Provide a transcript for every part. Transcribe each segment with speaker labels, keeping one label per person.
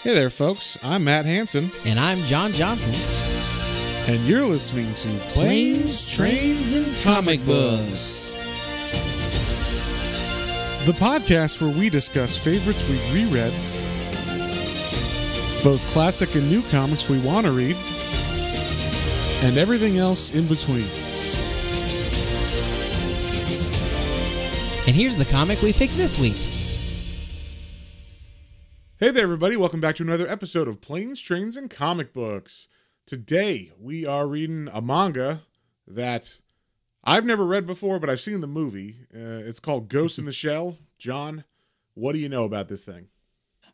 Speaker 1: Hey there, folks. I'm Matt Hansen.
Speaker 2: And I'm John Johnson.
Speaker 1: And you're listening to
Speaker 2: Planes, Trains, and Comic Books.
Speaker 1: The podcast where we discuss favorites we've reread, both classic and new comics we want to read, and everything else in between.
Speaker 2: And here's the comic we picked this week.
Speaker 1: Hey there, everybody. Welcome back to another episode of Planes, Trains, and Comic Books. Today, we are reading a manga that I've never read before, but I've seen the movie. It's called Ghost in the Shell. John, what do you know about this thing?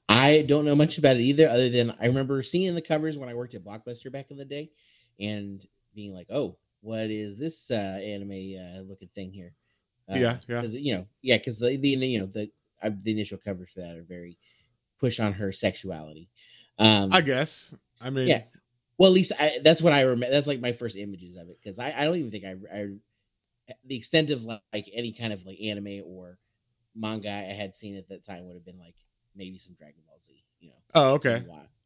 Speaker 3: I don't know much about it either, other than I remember seeing the covers when I worked at Blockbuster back in the day and being like, oh, what is this anime looking thing here?
Speaker 1: Yeah.
Speaker 3: Because, because the initial covers for that are very push on her sexuality.
Speaker 1: I guess. I mean,
Speaker 3: yeah. Well, at least that's what I remember. That's like my first images of it, because I don't even think I the extent of like any kind of like anime or manga I had seen at that time would have been like maybe some Dragon Ball Z,
Speaker 1: Oh, okay.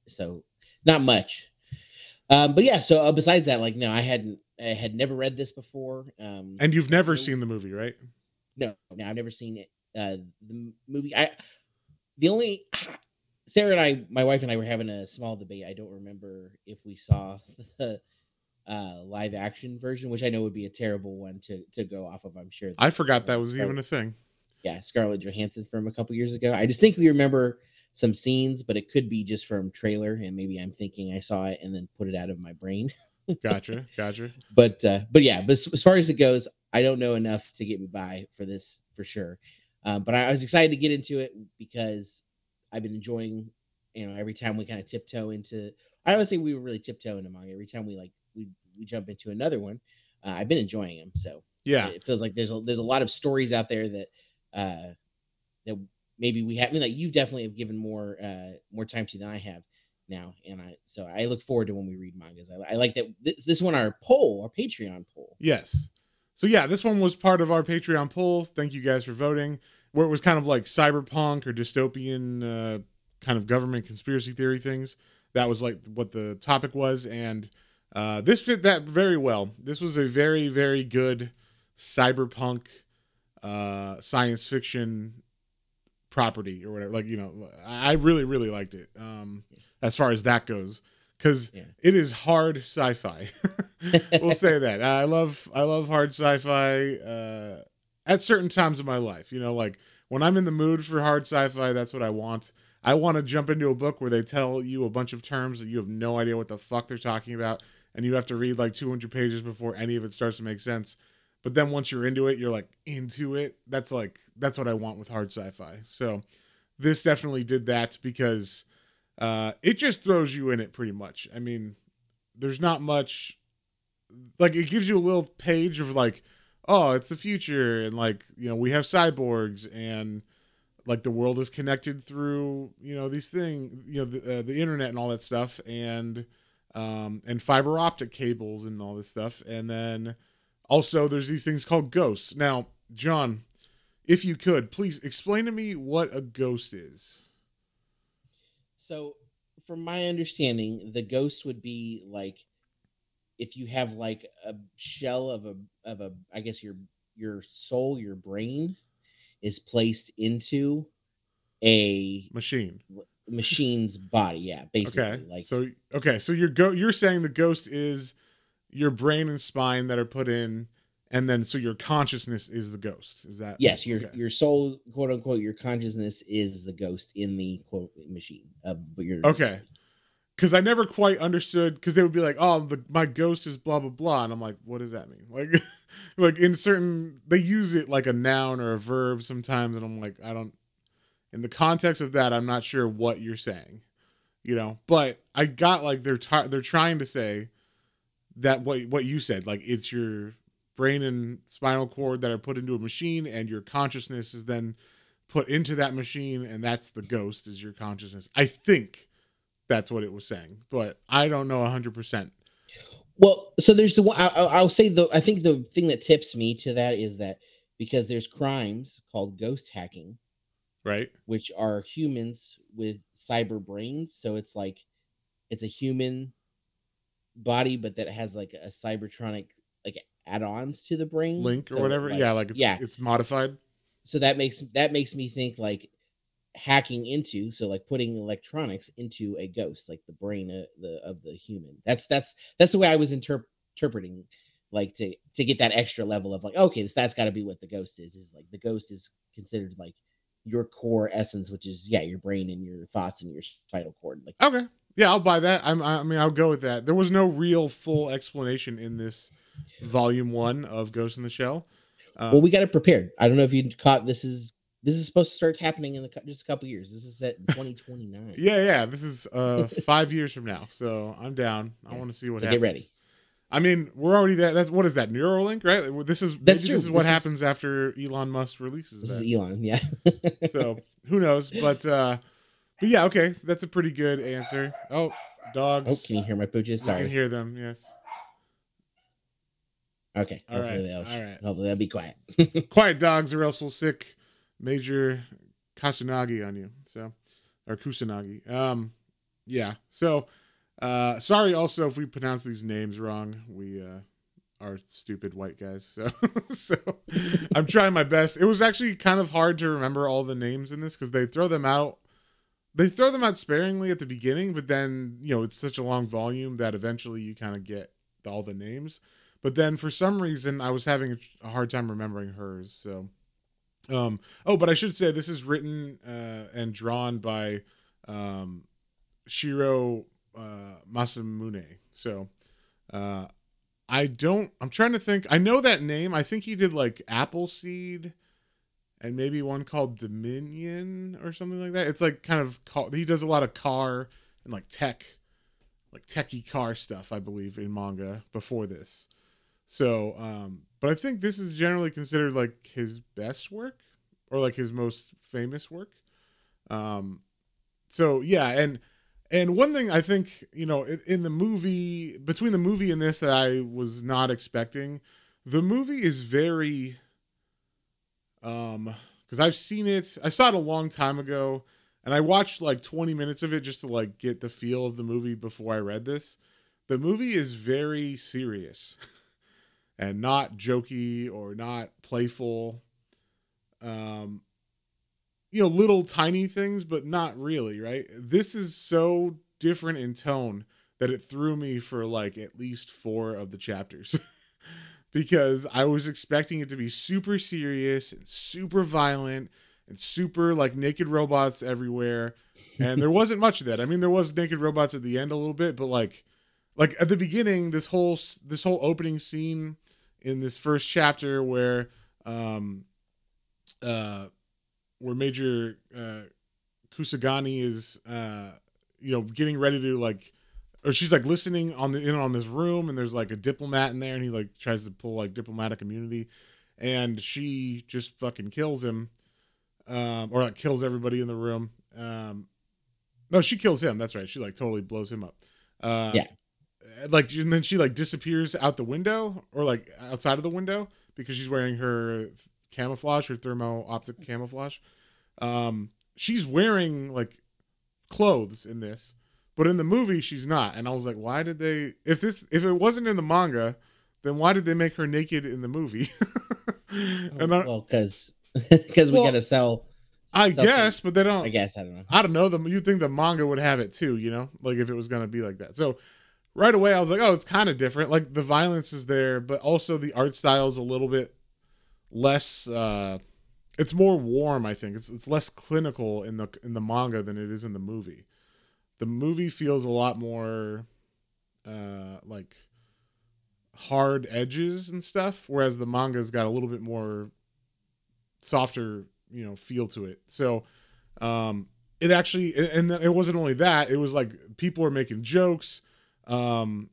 Speaker 3: So not much. But yeah. So besides that, like, no, I had never read this before.
Speaker 1: And you've never seen the movie, right?
Speaker 3: No, I've never seen it. The movie, Sarah and I, my wife and I, were having a small debate. I don't remember if we saw the live action version, which I know would be a terrible one to go off of. I'm sure.
Speaker 1: I forgot that was even a thing.
Speaker 3: Yeah, Scarlett Johansson from a couple years ago. I distinctly remember some scenes, but it could be just from trailer, and maybe I'm thinking I saw it and then put it out of my brain.
Speaker 1: Gotcha.
Speaker 3: But as far as it goes, I don't know enough to get me by for this for sure. But I was excited to get into it because I've been enjoying, every time we kind of tiptoe into, I don't think we were really tiptoe into manga. Every time we jump into another one, I've been enjoying them. So
Speaker 1: yeah,
Speaker 3: it feels like there's a lot of stories out there that maybe we have. Like, you definitely have given more time to than I have now, and I look forward to when we read mangas. I like that this one, our Patreon poll.
Speaker 1: Yes. So yeah, this one was part of our Patreon polls. Thank you guys for voting. Where it was kind of like cyberpunk or dystopian kind of government conspiracy theory things. That was like what the topic was. And this fit that very well. This was a very, very good cyberpunk science fiction property or whatever. Like, I really, really liked it as far as that goes. Because it is hard sci-fi. We'll say that. I love hard sci-fi at certain times of my life. Like when I'm in the mood for hard sci-fi, that's what I want. I want to jump into a book where they tell you a bunch of terms that you have no idea what the fuck they're talking about, and you have to read like 200 pages before any of it starts to make sense. But then once you're into it, you're like into it. That's what I want with hard sci-fi. So this definitely did that because it just throws you in it pretty much. I mean, there's not much, like, it gives you a little page of like, oh, it's the future, and like, we have cyborgs, and like the world is connected through, these things, the internet and all that stuff, and fiber optic cables and all this stuff. And then also there's these things called ghosts. Now, John, if you could, please explain to me what a ghost is.
Speaker 3: So, from my understanding, the ghost would be like if you have like a shell of a I guess your soul, your brain is placed into a machine's body. Yeah, basically.
Speaker 1: So you're saying the ghost is your brain and spine that are put in. And then, so your consciousness is the ghost. Is that?
Speaker 3: Yes, your soul, quote unquote, your consciousness is the ghost in the quote machine of your.
Speaker 1: Okay, because I never quite understood. Because they would be like, "Oh, my ghost is blah blah blah," and I'm like, "What does that mean?" Like in certain, they use it like a noun or a verb sometimes, and I'm like, I don't. In the context of that, I'm not sure what you're saying, But I got like they're trying to say that what you said, like it's your brain and spinal cord that are put into a machine, and your consciousness is then put into that machine, and that's the ghost is your consciousness. I think that's what it was saying, but I don't know 100%.
Speaker 3: Well, so there's the one I'll say I think the thing that tips me to that is that because there's crimes called ghost hacking,
Speaker 1: Right.
Speaker 3: which are humans with cyber brains. So it's like it's a human body, but that has like a cybertronic like add-ons to the brain.
Speaker 1: Link or
Speaker 3: So
Speaker 1: whatever.
Speaker 3: like
Speaker 1: Yeah, like
Speaker 3: yeah,
Speaker 1: it's modified.
Speaker 3: so that makes me think like hacking into, so like putting electronics into a ghost, like the brain of the human. That's the way I was interpreting, like to get that extra level of like, okay, that's got to be what the ghost is like the ghost is considered like your core essence, which is yeah, your brain and your thoughts and your spinal cord. Like
Speaker 1: Okay. Yeah, I'll buy that. I mean, I'll go with that. There was no real full explanation in this volume 1 of Ghost in the Shell.
Speaker 3: well, we got it prepared. I don't know if you caught this is supposed to start happening in just a couple years. This is set in 2029.
Speaker 1: Yeah. This is 5 years from now, so I'm down. I want to see what happens.
Speaker 3: Get ready.
Speaker 1: I mean, we're already there. That's what is that Neuralink, right? This is
Speaker 3: That's true.
Speaker 1: This is what happens after Elon Musk releases
Speaker 3: This
Speaker 1: that.
Speaker 3: is Elon, yeah.
Speaker 1: So who knows? But yeah, okay, that's a pretty good answer. Oh, dogs.
Speaker 3: Oh, can you hear my pooches? Sorry.
Speaker 1: You can hear them. Yes.
Speaker 3: Okay.
Speaker 1: All
Speaker 3: Hopefully
Speaker 1: right.
Speaker 3: they'll be quiet.
Speaker 1: Quiet dogs, or else we'll sick Major Kusanagi on you. So, or Kusanagi. Yeah. So, sorry also if we pronounce these names wrong. We are stupid white guys. So, so I'm trying my best. It was actually kind of hard to remember all the names in this because they throw them out. They throw them out sparingly at the beginning, but then, you know, it's such a long volume that eventually you kind of get all the names. But then for some reason, I was having a hard time remembering hers. So, but I should say this is written and drawn by Shiro Masamune. So, I'm trying to think. I know that name. I think he did like Appleseed and maybe one called Dominion or something like that. It's like kind of, he does a lot of car and like techie car stuff, I believe, in manga before this. So, but I think this is generally considered like his best work or like his most famous work. So yeah. And one thing I think, you know, in the movie, between the movie and this that I was not expecting, the movie is very, because I saw it a long time ago and I watched like 20 minutes of it just to like get the feel of the movie before I read this. The movie is very serious and not jokey or not playful. You know, little tiny things, but not really, right? This is so different in tone that it threw me for like at least 4 of the chapters. Because I was expecting it to be super serious and super violent and super like naked robots everywhere. And there wasn't much of that. I mean, there was naked robots at the end a little bit, but like at the beginning, this whole opening scene in this first chapter where Major Kusagani is you know, getting ready to like, or she's like listening on this room, and there's like a diplomat in there, and he like tries to pull like diplomatic immunity, and she just fucking kills him, or like kills everybody in the room. No, she kills him. That's right. She like totally blows him up.
Speaker 3: Yeah.
Speaker 1: Like, and then she like disappears out the window or like outside of the window because she's wearing her camouflage, her thermo optic camouflage. She's wearing like clothes in this. But in the movie, she's not. And I was like, why did they... If it wasn't in the manga, then why did they make her naked in the movie?
Speaker 3: Because we got to sell...
Speaker 1: I guess, but they don't...
Speaker 3: I guess, I don't know.
Speaker 1: I don't know. You'd think the manga would have it too, you know? Like if it was going to be like that. So right away, I was like, oh, it's kind of different. Like the violence is there, but also the art style is a little bit less... it's more warm, I think. It's less clinical in the manga than it is in the movie. The movie feels a lot more like hard edges and stuff, whereas the manga's got a little bit more softer, you know, feel to it. So it actually, and it wasn't only that, it was like people were making jokes. Kusanagi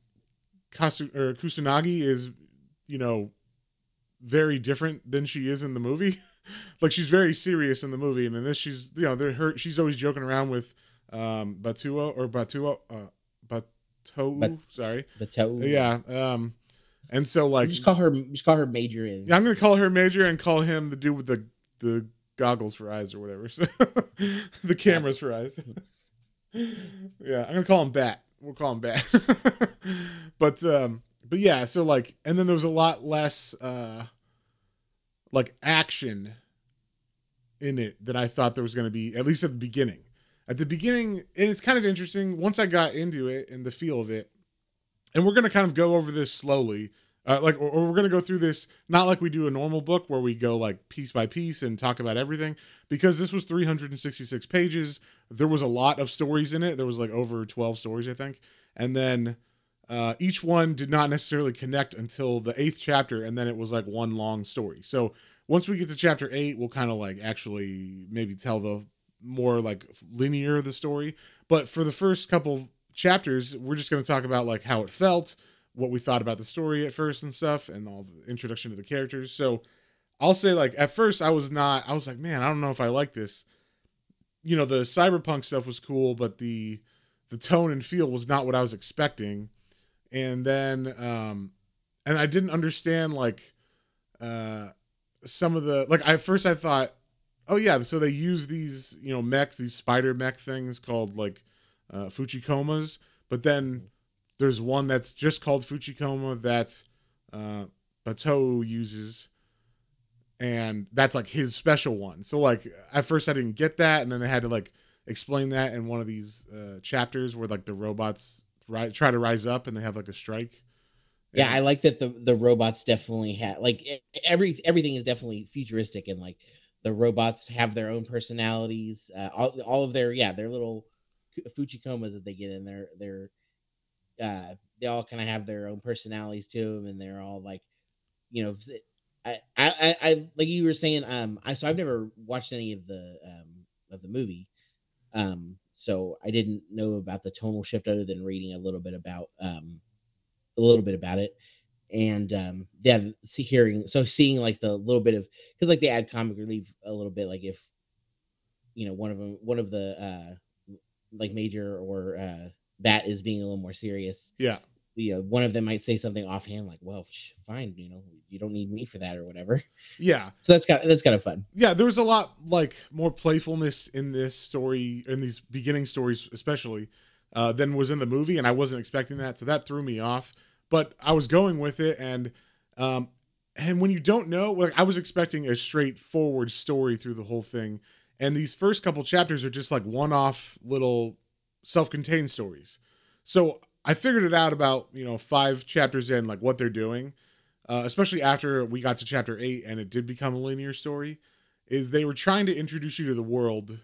Speaker 1: is, you know, very different than she is in the movie. Like she's very serious in the movie, and in this she's, you know, she's always joking around with Batou. Sorry.
Speaker 3: Batou.
Speaker 1: Yeah. And so like
Speaker 3: just call her Major.
Speaker 1: Yeah, I'm gonna call her Major and call him the dude with the goggles for eyes or whatever. So the cameras for eyes. Yeah, I'm gonna call him Bat. We'll call him Bat. But yeah, so like, and then there was a lot less like action in it than I thought there was gonna be, at least at the beginning. At the beginning, and it's kind of interesting once I got into it and the feel of it, and we're gonna kind of go over this slowly. Or we're going to go through this, not like we do a normal book where we go like piece by piece and talk about everything, because this was 366 pages. There was a lot of stories in it. There was like over 12 stories, I think. And then each one did not necessarily connect until the 8th chapter. And then it was like one long story. So once we get to chapter 8, we'll kind of like actually maybe tell the more like linear of the story. But for the first couple chapters, we're just going to talk about like how it felt, what we thought about the story at first and stuff, and all the introduction to the characters. So I'll say like at first I was like, man, I don't know if I like this. You know, the cyberpunk stuff was cool, but the tone and feel was not what I was expecting. And then and I didn't understand like some of the, like at first I thought, oh yeah, so they use these, you know, mechs, these spider mech things called like Fuchikomas, but then there's one that's just called Fuchikoma that Batou uses, and that's like his special one. So like at first I didn't get that, and then they had to like explain that in one of these chapters where like the robots try to rise up and they have like a strike.
Speaker 3: Yeah, I like that the robots definitely have like everything is definitely futuristic, and like the robots have their own personalities. All of their little Fuchikomas that they get in their they all kind of have their own personalities to them, and they're all like, you know, I like you were saying, I've never watched any of the movie, so I didn't know about the tonal shift other than reading a little bit about it, and seeing like the little bit of, because like they add comic relief a little bit, like if you know one of the like Major or Bat is being a little more serious.
Speaker 1: Yeah.
Speaker 3: You know, one of them might say something offhand like, well, fine, you know, you don't need me for that or whatever.
Speaker 1: Yeah.
Speaker 3: So that's kind of fun.
Speaker 1: Yeah, there was a lot like more playfulness in this story, in these beginning stories especially, than was in the movie, and I wasn't expecting that, so that threw me off. But I was going with it, and when you don't know, like I was expecting a straightforward story through the whole thing, and these first couple chapters are just like one-off little self-contained stories. So I figured it out about, you know, 5 chapters in, like what they're doing, especially after we got to chapter 8 and it did become a linear story, is they were trying to introduce you to the world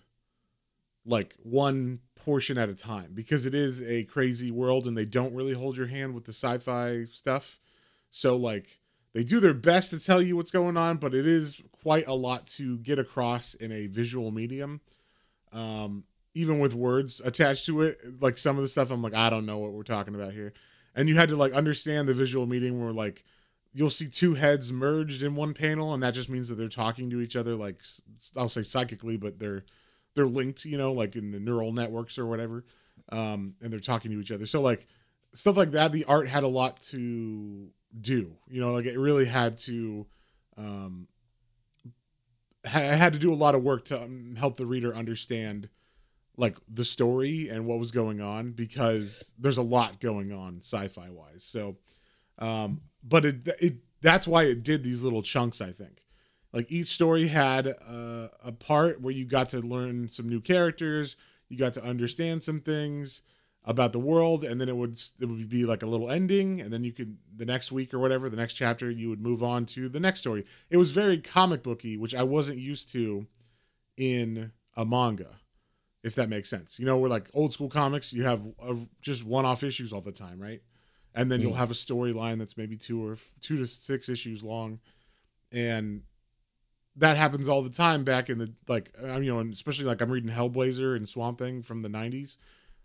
Speaker 1: like one portion at a time, because it is a crazy world and they don't really hold your hand with the sci-fi stuff. So like they do their best to tell you what's going on, but it is quite a lot to get across in a visual medium. Even with words attached to it, like some of the stuff I'm like, I don't know what we're talking about here. And you had to like understand the visual medium where like you'll see 2 heads merged in one panel, and that just means that they're talking to each other, like I'll say psychically, but they're linked, you know, like in the neural networks or whatever. And they're talking to each other. So like stuff like that, the art had a lot to do, you know, like it really had to had to do a lot of work to help the reader understand like the story and what was going on, because there's a lot going on sci-fi wise. So, but it that's why it did these little chunks. I think like each story had a part where you got to learn some new characters, you got to understand some things about the world, and then it would be like a little ending, and then you could, the next week or whatever, the next chapter, you would move on to the next story. It was very comic booky, which I wasn't used to in a manga, if that makes sense. You know, we're like old school comics, you have just one-off issues all the time, right? And then you'll have a storyline that's maybe 2 to 6 issues long, and that happens all the time back in the, like, you know, and especially like I'm reading Hellblazer and Swamp Thing from the 90s.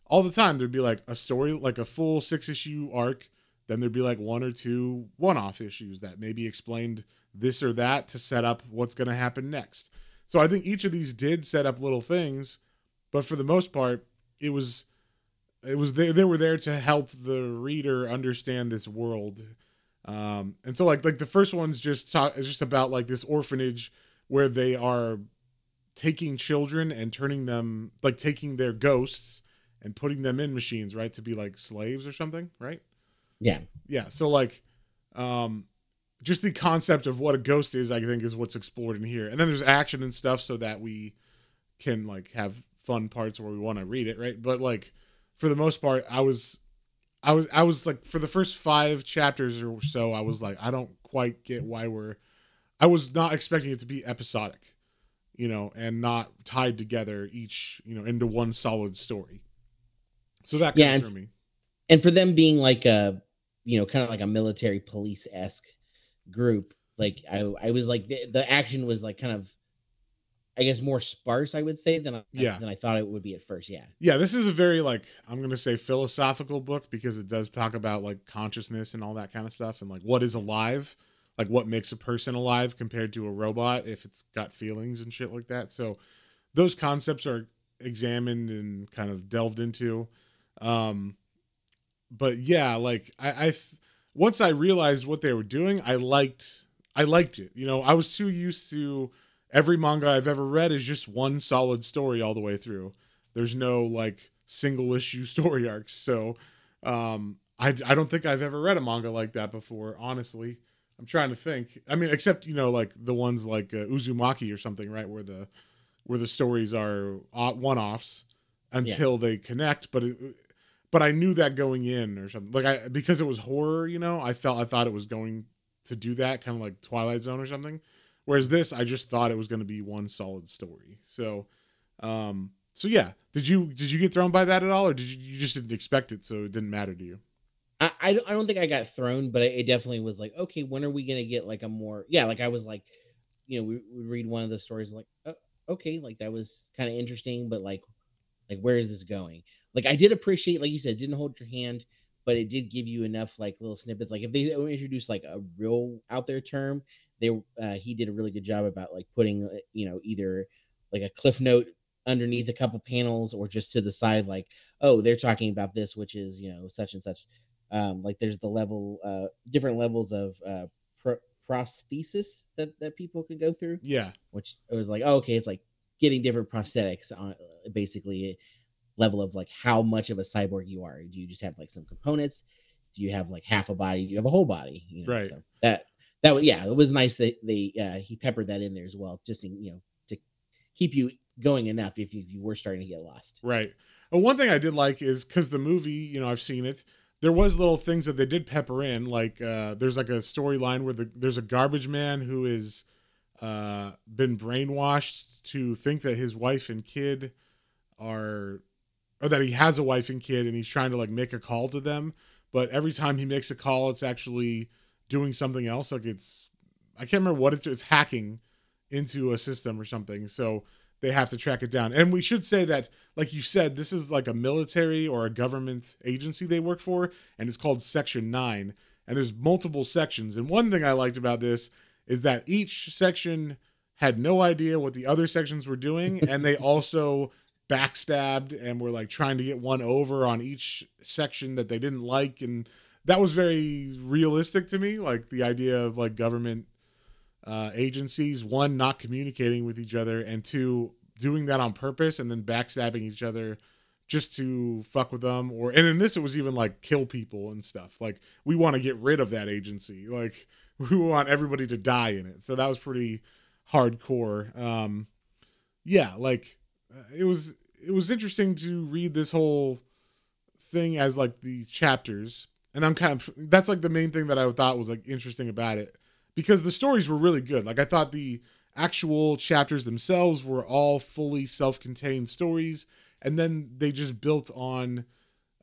Speaker 1: All the time there'd be like a story, like a full 6-issue arc, then there'd be like 1 or 2 one-off issues that maybe explained this or that to set up what's going to happen next. So I think each of these did set up little things, but for the most part, they were there to help the reader understand this world. And so like the first one's just about like this orphanage where they are taking children and turning them, like taking their ghosts and putting them in machines, right, to be like slaves or something, right?
Speaker 3: Yeah.
Speaker 1: Yeah. So like, just the concept of what a ghost is, I think, is what's explored in here. And then there's action and stuff so that we can like have fun parts where we want to read it, right? But like for the most part, I was like, for the first 5 chapters or so, I was like, I don't quite get why I was not expecting it to be episodic, and not tied together each, into one solid story. So that kind of threw me.
Speaker 3: And for them being like a, kind of like a military police-esque group, like I was like, the action was like kind of, I guess, more sparse, I would say, than I thought it would be at first.
Speaker 1: Yeah, this is a very, like, I'm going to say philosophical book, because it does talk about like consciousness and all that kind of stuff, and like what is alive, like what makes a person alive compared to a robot if it's got feelings and shit like that. So those concepts are examined and kind of delved into. But yeah, like I once I realized what they were doing, I liked it. I was too used to every manga I've ever read is just one solid story all the way through. There's no like single issue story arcs. So I don't think I've ever read a manga like that before, honestly. I'm trying to think. I mean, except, like the ones like Uzumaki or something, right? Where the stories are one-offs until they connect. But I knew that going in or something. Like because it was horror, I thought it was going to do that, kind of like Twilight Zone or something. Whereas this, I just thought it was going to be one solid story. So yeah. Did you get thrown by that at all, or did you just didn't expect it, so it didn't matter to you?
Speaker 3: I don't think I got thrown, but it definitely was like, okay, when are we gonna get like a more, like I was like, we would read one of the stories like, oh, okay, like that was kind of interesting, but like where is this going? Like I did appreciate, like you said, it didn't hold your hand, but it did give you enough like little snippets. Like if they introduced like a real out there term, he did a really good job about like putting either like a cliff note underneath a couple panels or just to the side, like, oh, they're talking about this, which is such and such. Like there's the different levels of prosthesis that people can go through.
Speaker 1: Yeah,
Speaker 3: which it was like, oh, okay, it's like getting different prosthetics on basically level of like how much of a cyborg you are. Do you just have like some components? Do you have like half a body? Do you have a whole body?
Speaker 1: Right.
Speaker 3: So that was, it was nice that he peppered that in there as well, just to keep you going enough if you were starting to get lost.
Speaker 1: Right. Well, one thing I did like is because the movie, I've seen it. There was little things that they did pepper in, like there's like a storyline where there's a garbage man who is been brainwashed to think that his wife and kid or that he has a wife and kid, and he's trying to like make a call to them, but every time he makes a call, it's actually doing something else. Like I can't remember what it's hacking into a system or something. So they have to track it down. And we should say that, like you said, this is like a military or a government agency they work for, and it's called Section 9. And there's multiple sections. And one thing I liked about this is that each section had no idea what the other sections were doing, and they also backstabbed and were like trying to get one over on each section that they didn't like. And that was very realistic to me, like the idea of like government agencies, one, not communicating with each other, and two, doing that on purpose and then backstabbing each other just to fuck with them. And in this, it was even like kill people and stuff. Like, we want to get rid of that agency. Like, we want everybody to die in it. So that was pretty hardcore. Yeah, like it was interesting to read this whole thing as like these chapters. And that's like the main thing that I thought was like interesting about it, because the stories were really good. Like, I thought the actual chapters themselves were all fully self-contained stories, and then they just built on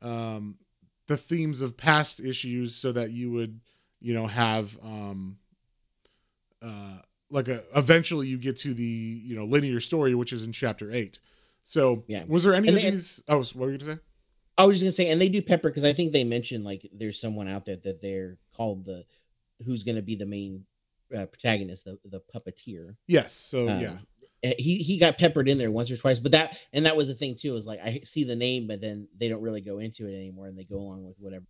Speaker 1: the themes of past issues so that you would, have eventually you get to the, linear story, which is in chapter 8. So yeah. Was there any of these? Oh, what were you going to say?
Speaker 3: I was just going to say, and they do pepper, because I think they mentioned like there's someone out there that they're called who's going to be the main protagonist, the puppeteer.
Speaker 1: Yes. So yeah,
Speaker 3: he got peppered in there once or twice, but that was the thing too, is like I see the name, but then they don't really go into it anymore, and they go along with whatever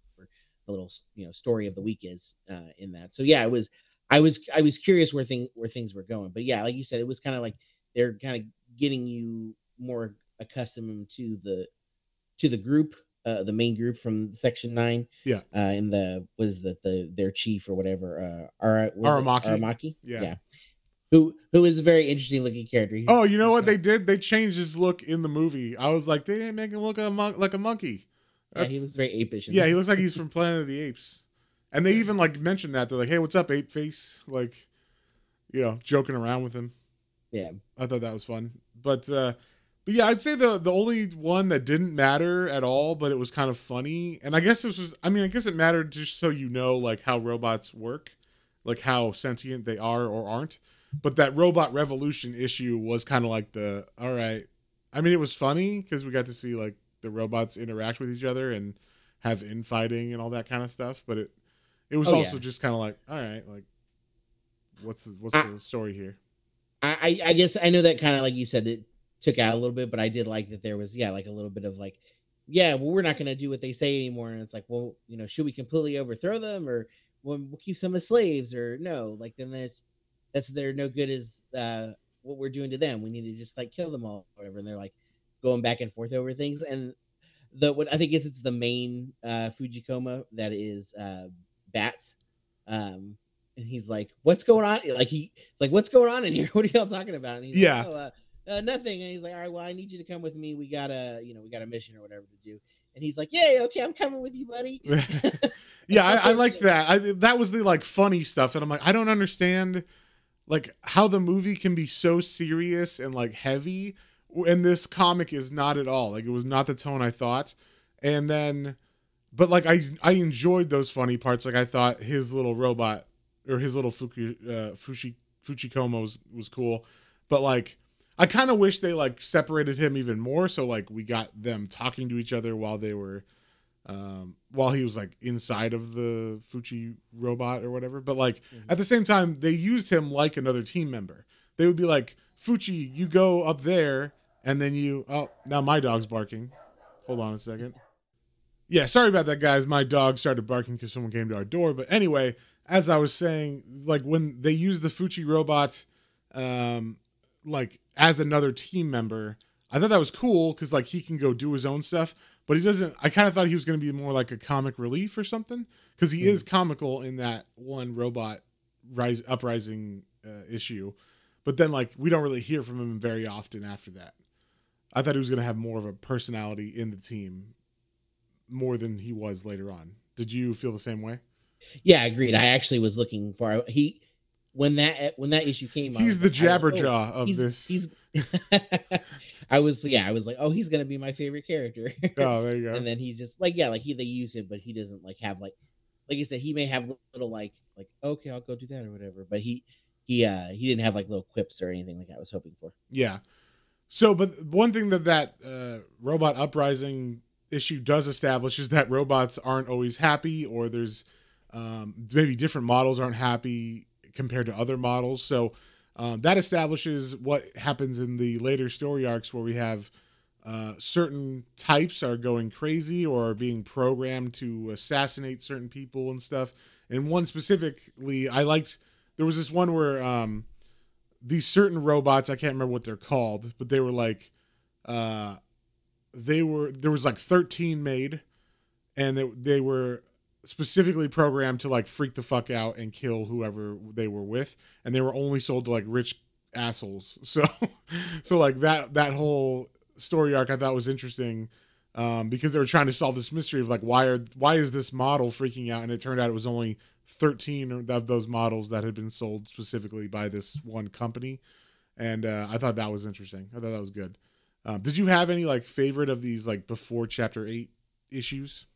Speaker 3: the little story of the week is in that. So yeah, I was curious where things were going, but yeah, like you said, it was kind of like they're kind of getting you more accustomed to the group, the main group from Section 9.
Speaker 1: Yeah.
Speaker 3: And what is that, their chief or whatever,
Speaker 1: Aramaki.
Speaker 3: Aramaki?
Speaker 1: Yeah.
Speaker 3: Yeah. Who is a very interesting looking character.
Speaker 1: Oh, you know what they did? They changed his look in the movie. I was like, they didn't make him look like a monkey.
Speaker 3: Yeah, he looks very apish.
Speaker 1: Yeah, he looks like he's from Planet of the Apes. And they even like mentioned that. They're like, hey, what's up, ape face? Like, you know, joking around with him.
Speaker 3: Yeah.
Speaker 1: I thought that was fun. But yeah, I'd say the only one that didn't matter at all, but it was kind of funny. And I guess I guess it mattered just so you know, like, how robots work, like how sentient they are or aren't. But that robot revolution issue was kind of like all right. I mean, it was funny because we got to see like the robots interact with each other and have infighting and all that kind of stuff. But it was also just kind of like, all right, like what's the story here?
Speaker 3: I guess I know that kind of, like you said, it took out a little bit, but I did like that there was, like a little bit of like, well, we're not going to do what they say anymore. And it's like, well, should we completely overthrow them, or we'll keep some as slaves, or no? Like, then they're no good as what we're doing to them. We need to just like kill them all, or whatever. And they're like going back and forth over things. And what I think it's the main Fujikoma that is Bats. And he's like, what's going on? Like he's like, what's going on in here? What are y'all talking about? And he's like, nothing. And he's like, all right, well, I need you to come with me. We got a mission or whatever to do. And he's like, yeah, okay, I'm coming with you, buddy.
Speaker 1: Yeah, I liked that. That was the like funny stuff. And I'm like, I don't understand like how the movie can be so serious and like heavy, and this comic is not at all. Like, it was not the tone I thought. And then, but like I enjoyed those funny parts. Like, I thought his little robot, or his little Fuchikomo was cool. But like, I kind of wish they like separated him even more. So like we got them talking to each other while they were, while he was like inside of the Fuchi robot or whatever. But like at the same time, they used him like another team member. They would be like, Fuchi, you go up there, and then now my dog's barking. Hold on a second. Yeah, sorry about that, guys. My dog started barking because someone came to our door. But anyway, as I was saying, like when they use the Fuchi robot, like as another team member, I thought that was cool because like he can go do his own stuff, but he doesn't. I kind of thought he was going to be more like a comic relief or something, because he is comical in that one robot uprising issue, but then like we don't really hear from him very often after that. I thought he was going to have more of a personality in the team, more than he was later on. Did you feel the same way?
Speaker 3: Yeah, agreed. I actually was looking for when that issue came.
Speaker 1: He's the Jabberjaw of this.
Speaker 3: I was like, oh, he's gonna be my favorite character.
Speaker 1: Oh, there you go.
Speaker 3: And then he's just like, yeah, like they use him, but he doesn't like have like you said, he may have little like okay, I'll go do that or whatever, but he didn't have like little quips or anything like I was hoping for.
Speaker 1: Yeah. So, but one thing that robot uprising issue does establish is that robots aren't always happy, or there's maybe different models aren't happy compared to other models. So that establishes what happens in the later story arcs, where we have certain types are going crazy or are being programmed to assassinate certain people and stuff. And one specifically, I liked, there was this one where these certain robots, I can't remember what they're called, but they were like, there was like 13 made, and they were specifically programmed to like freak the fuck out and kill whoever they were with, and they were only sold to like rich assholes. So like that whole story arc I thought was interesting, because they were trying to solve this mystery of like why is this model freaking out, and it turned out it was only 13 of those models that had been sold specifically by this one company. And I thought that was interesting. I thought that was good. Did you have any like favorite of these like before chapter 8 issues?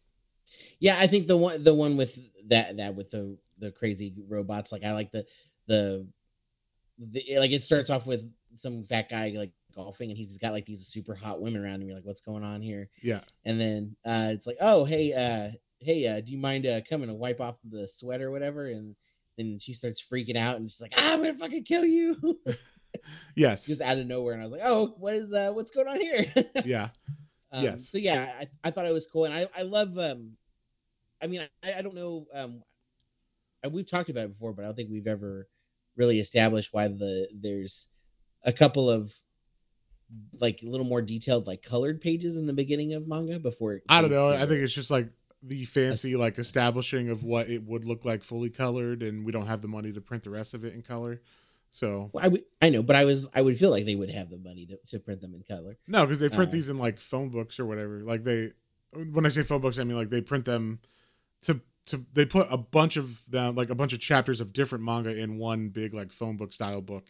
Speaker 3: Yeah, I think the one with that with the crazy robots, like I like the like it starts off with some fat guy like golfing, and he's got like these super hot women around him. You're like, what's going on here?
Speaker 1: Yeah.
Speaker 3: And then it's like, oh, hey, do you mind coming to wipe off the sweat or whatever? And then she starts freaking out, and she's like, I'm gonna fucking kill you.
Speaker 1: Yes.
Speaker 3: Just out of nowhere. And I was like, oh, what's going on here?
Speaker 1: Yeah. Yes.
Speaker 3: So yeah, I thought it was cool. And I love, I mean, I don't know. We've talked about it before, but I don't think we've ever really established why there's a couple of like a little more detailed, like colored pages in the beginning of manga before it
Speaker 1: I don't
Speaker 3: fades
Speaker 1: know.
Speaker 3: to
Speaker 1: I think it's just like the fancy
Speaker 3: a-
Speaker 1: like establishing of what it would look like fully colored, and we don't have the money to print the rest of it in color. So
Speaker 3: well, I know, but I would feel like they would have the money to print them in color.
Speaker 1: no, because they print
Speaker 3: Uh,
Speaker 1: these in like phone books or whatever. Like when I say phone books, I mean like they print them to they put a bunch of them, like a bunch of chapters of different manga in one big like phone book style book,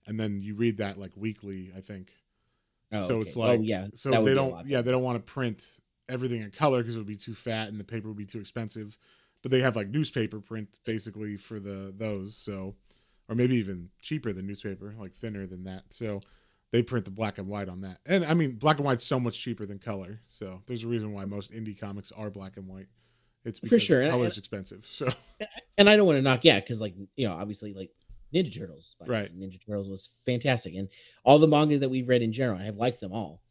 Speaker 1: and then you read that like weekly, I think.
Speaker 3: oh,
Speaker 1: So
Speaker 3: okay.
Speaker 1: it's like,
Speaker 3: Yeah,
Speaker 1: so
Speaker 3: that would
Speaker 1: they
Speaker 3: be a
Speaker 1: don't,
Speaker 3: lot
Speaker 1: yeah,
Speaker 3: better.
Speaker 1: they don't want to print everything in color because it would be too fat and the paper would be too expensive. But they have like newspaper print basically for those. So, or maybe even cheaper than newspaper, like thinner than that. So they print the black and white on that. And I mean, black and white's so much cheaper than color. So there's a reason why most indie comics are black and white. It's
Speaker 3: For
Speaker 1: because
Speaker 3: sure.
Speaker 1: color's expensive. So
Speaker 3: And I don't want to knock, yeah, because like obviously like Ninja Turtles, like,
Speaker 1: right.
Speaker 3: Ninja Turtles was fantastic, and all the manga that we've read in general, I have liked them all.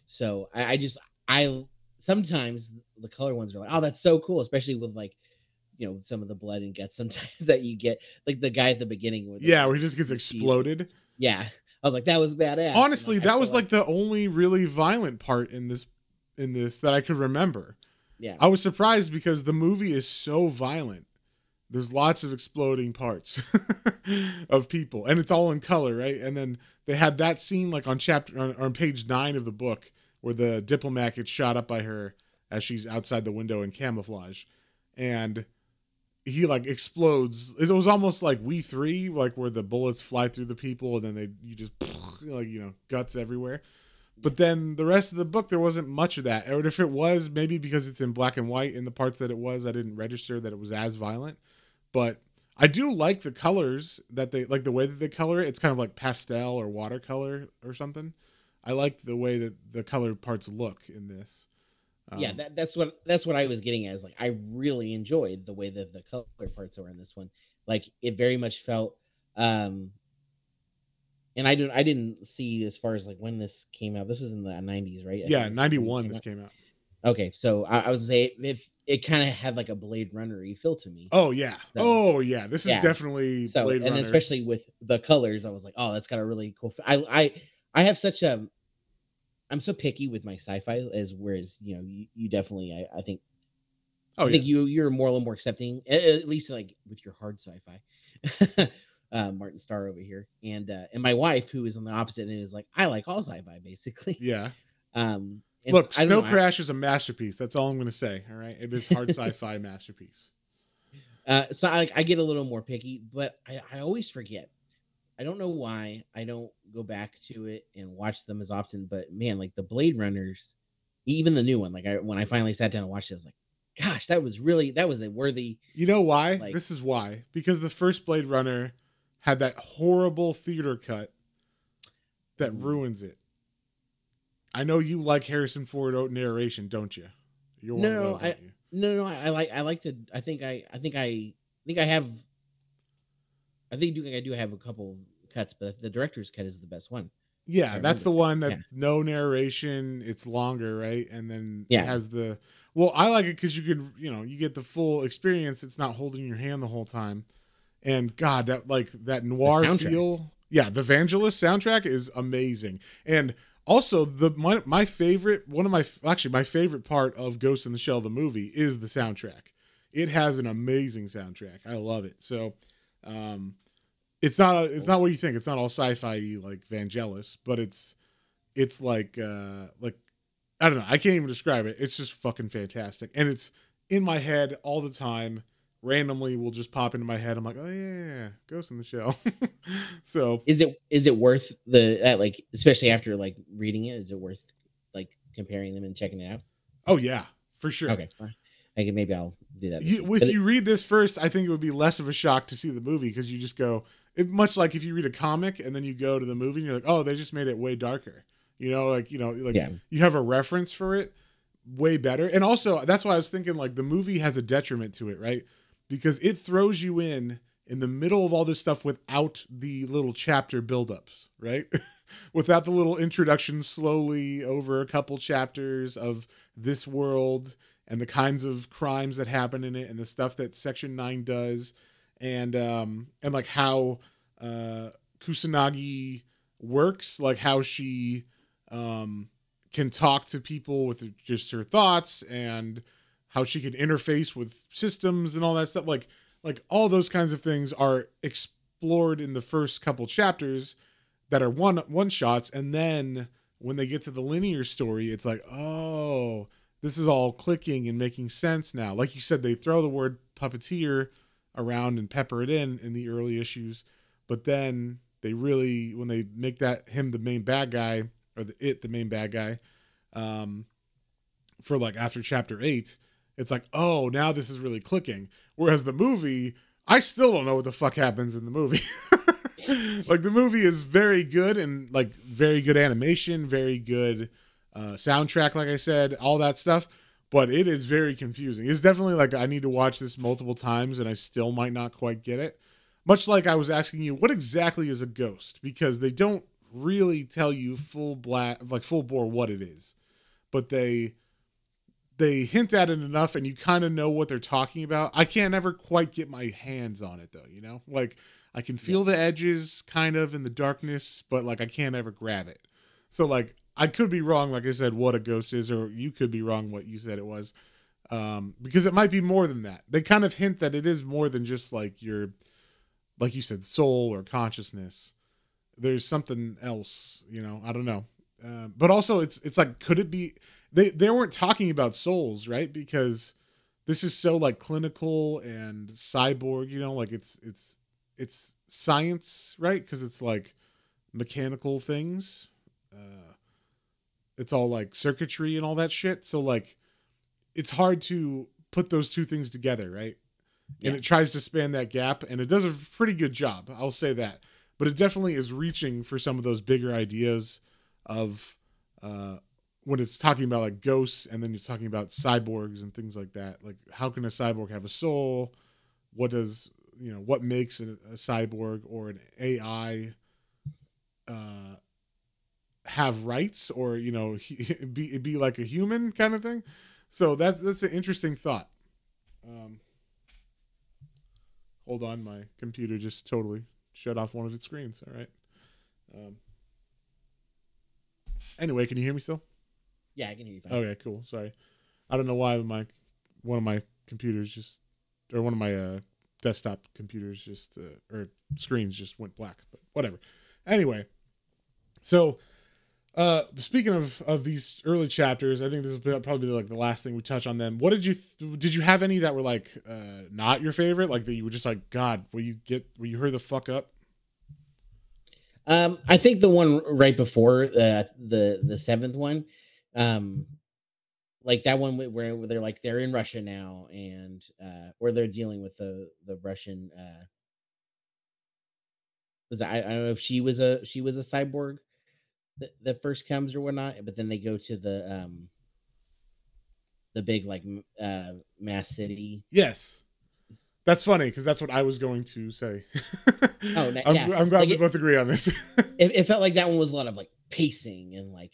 Speaker 3: So I just I sometimes the color ones are like, oh, that's so cool, especially with like some of the blood and guts sometimes that you get, like the guy at the beginning with
Speaker 1: Yeah, where he just gets exploded.
Speaker 3: Yeah, I was like, that was badass.
Speaker 1: Honestly,
Speaker 3: and, like,
Speaker 1: that was like the only really violent part in this that I could remember.
Speaker 3: yeah,
Speaker 1: I was surprised because the movie is so violent. There's lots of exploding parts of people, and it's all in color, right? And then they had that scene like on page 9 of the book where the diplomat gets shot up by her as she's outside the window in camouflage, and he like explodes. It was almost like We Three, like where the bullets fly through the people, and then you just like guts everywhere. But then the rest of the book, there wasn't much of that. Or if it was, maybe because it's in black and white in the parts that it was, I didn't register that it was as violent. But I do like the colors that they like, the way that they color it. It's kind of like pastel or watercolor or something. I liked the way that the colored parts look in this.
Speaker 3: yeah, that's what I was getting at. Is like I really enjoyed the way that the color parts are in this one. Like it very much felt. And I didn't see as far as like when this came out. This was in the 90s, right? I
Speaker 1: Yeah,
Speaker 3: think
Speaker 1: 91 this came out.
Speaker 3: Okay, so I was say if it kind of had like a Blade Runner-y feel to me.
Speaker 1: Oh yeah.
Speaker 3: So,
Speaker 1: oh yeah. This is
Speaker 3: yeah.
Speaker 1: definitely
Speaker 3: So
Speaker 1: Blade
Speaker 3: and
Speaker 1: Runner.
Speaker 3: especially with the colors, I was like, oh, that's got a really cool. I have such a. I'm so picky with my sci-fi, whereas you definitely I think.
Speaker 1: Oh,
Speaker 3: I think you're more a little more accepting, at least like with your hard sci-fi. Martin Starr over here, and my wife, who is on the opposite end, is like, I like all sci-fi basically.
Speaker 1: Yeah.
Speaker 3: And
Speaker 1: Look,
Speaker 3: I don't
Speaker 1: Snow
Speaker 3: know,
Speaker 1: Crash is a masterpiece. That's all I'm going to say. All right, it is hard sci-fi masterpiece.
Speaker 3: So I get a little more picky, but I always forget. I don't know why I don't go back to it and watch them as often. But man, like the Blade Runners, even the new one, like when I finally sat down and watched it, I was like, gosh, that was a worthy.
Speaker 1: You know why?
Speaker 3: Like,
Speaker 1: This is why. Because the first Blade Runner had that horrible theater cut that ruins it. I know you like Harrison Ford narration, don't you? You're one of those, aren't you?
Speaker 3: No. I like to. I think I have. I do have a couple cuts, but the director's cut is the best one.
Speaker 1: Yeah, that's the one that no narration. It's longer, right? And then it has the. Well, I like it because you could, you get the full experience. It's not holding your hand the whole time, and God, that noir feel. Yeah, the Vangelis soundtrack is amazing, and also my favorite my favorite part of Ghost in the Shell the movie is the soundtrack. It has an amazing soundtrack. I love it. So, it's not what you think. It's not all sci-fi like Vangelis, but it's like I don't know. I can't even describe it. It's just fucking fantastic, and it's in my head all the time. Randomly will just pop into my head. I'm like, oh yeah, Ghost in the Shell. So
Speaker 3: is it worth the especially after like reading it? Is it worth like comparing them and checking it out?
Speaker 1: Oh yeah, for sure.
Speaker 3: Okay, maybe I'll do that.
Speaker 1: If you read this first, I think it would be less of a shock to see the movie because you just go much like if you read a comic and then you go to the movie and you're like, oh, they just made it way darker. You have a reference for it way better. And also that's why I was thinking like the movie has a detriment to it, right? Because it throws you in the middle of all this stuff without the little chapter buildups, right? Without the little introduction slowly over a couple chapters of this world and the kinds of crimes that happen in it and the stuff that Section 9 does and like how Kusanagi works, like how she can talk to people with just her thoughts and how she can interface with systems and all that stuff. Like all those kinds of things are explored in the first couple chapters that are one shots. And then when they get to the linear story, it's like, oh, this is all clicking and making sense now. Like you said, they throw the word puppeteer around and pepper it in the early issues. But then they really, when they make him the main bad guy, or the main bad guy, for like after chapter 8, it's like, oh, now this is really clicking. Whereas the movie, I still don't know what the fuck happens in the movie. Like the movie is very good, and like very good animation, very good soundtrack, like I said, all that stuff. But it is very confusing. It's definitely like I need to watch this multiple times and I still might not quite get it. Much like I was asking you, what exactly is a ghost? Because they don't really tell you full bore what it is. But they hint at it enough and you kind of know what they're talking about. I can't ever quite get my hands on it though, you know? Like I can feel the edges kind of in the darkness, but like I can't ever grab it. So like I could be wrong, like I said, what a ghost is, or you could be wrong what you said it was. Because it might be more than that. They kind of hint that it is more than just like your, like you said, soul or consciousness. There's something else, you know, I don't know. But also it's like, could it be, they weren't talking about souls, right? Because this is so like clinical and cyborg, you know, like it's science, right? Because it's like mechanical things. It's all like circuitry and all that shit. So like, it's hard to put those two things together, right? Yeah. And it tries to span that gap, and it does a pretty good job. I'll say that. But it definitely is reaching for some of those bigger ideas of when it's talking about like ghosts, and then it's talking about cyborgs and things like that. Like, how can a cyborg have a soul? What does, you know, what makes a cyborg or an AI have rights, or, you know, be like a human kind of thing? So that's an interesting thought. Hold on, my computer just totally shut off one of its screens. All right. Anyway, can you hear me still?
Speaker 3: Yeah, I can hear you fine.
Speaker 1: Okay, cool. Sorry. I don't know why one of my computers just, or one of my desktop computers just, or screens just went black, but whatever. Anyway, so speaking of these early chapters, I think this is probably like the last thing we touch on them. What did you have any that were like not your favorite, like that you were just like, God, will you hurry the fuck up?
Speaker 3: I think the one right before the seventh one, like that one where they're in Russia now, and or they're dealing with the Russian. I don't know if she was a cyborg that first comes or whatnot, but then they go to the big like mass city.
Speaker 1: Yes, that's funny because that's what I was going to say.
Speaker 3: Oh,
Speaker 1: I'm glad like we both agree on this.
Speaker 3: It felt like that one was a lot of like pacing and like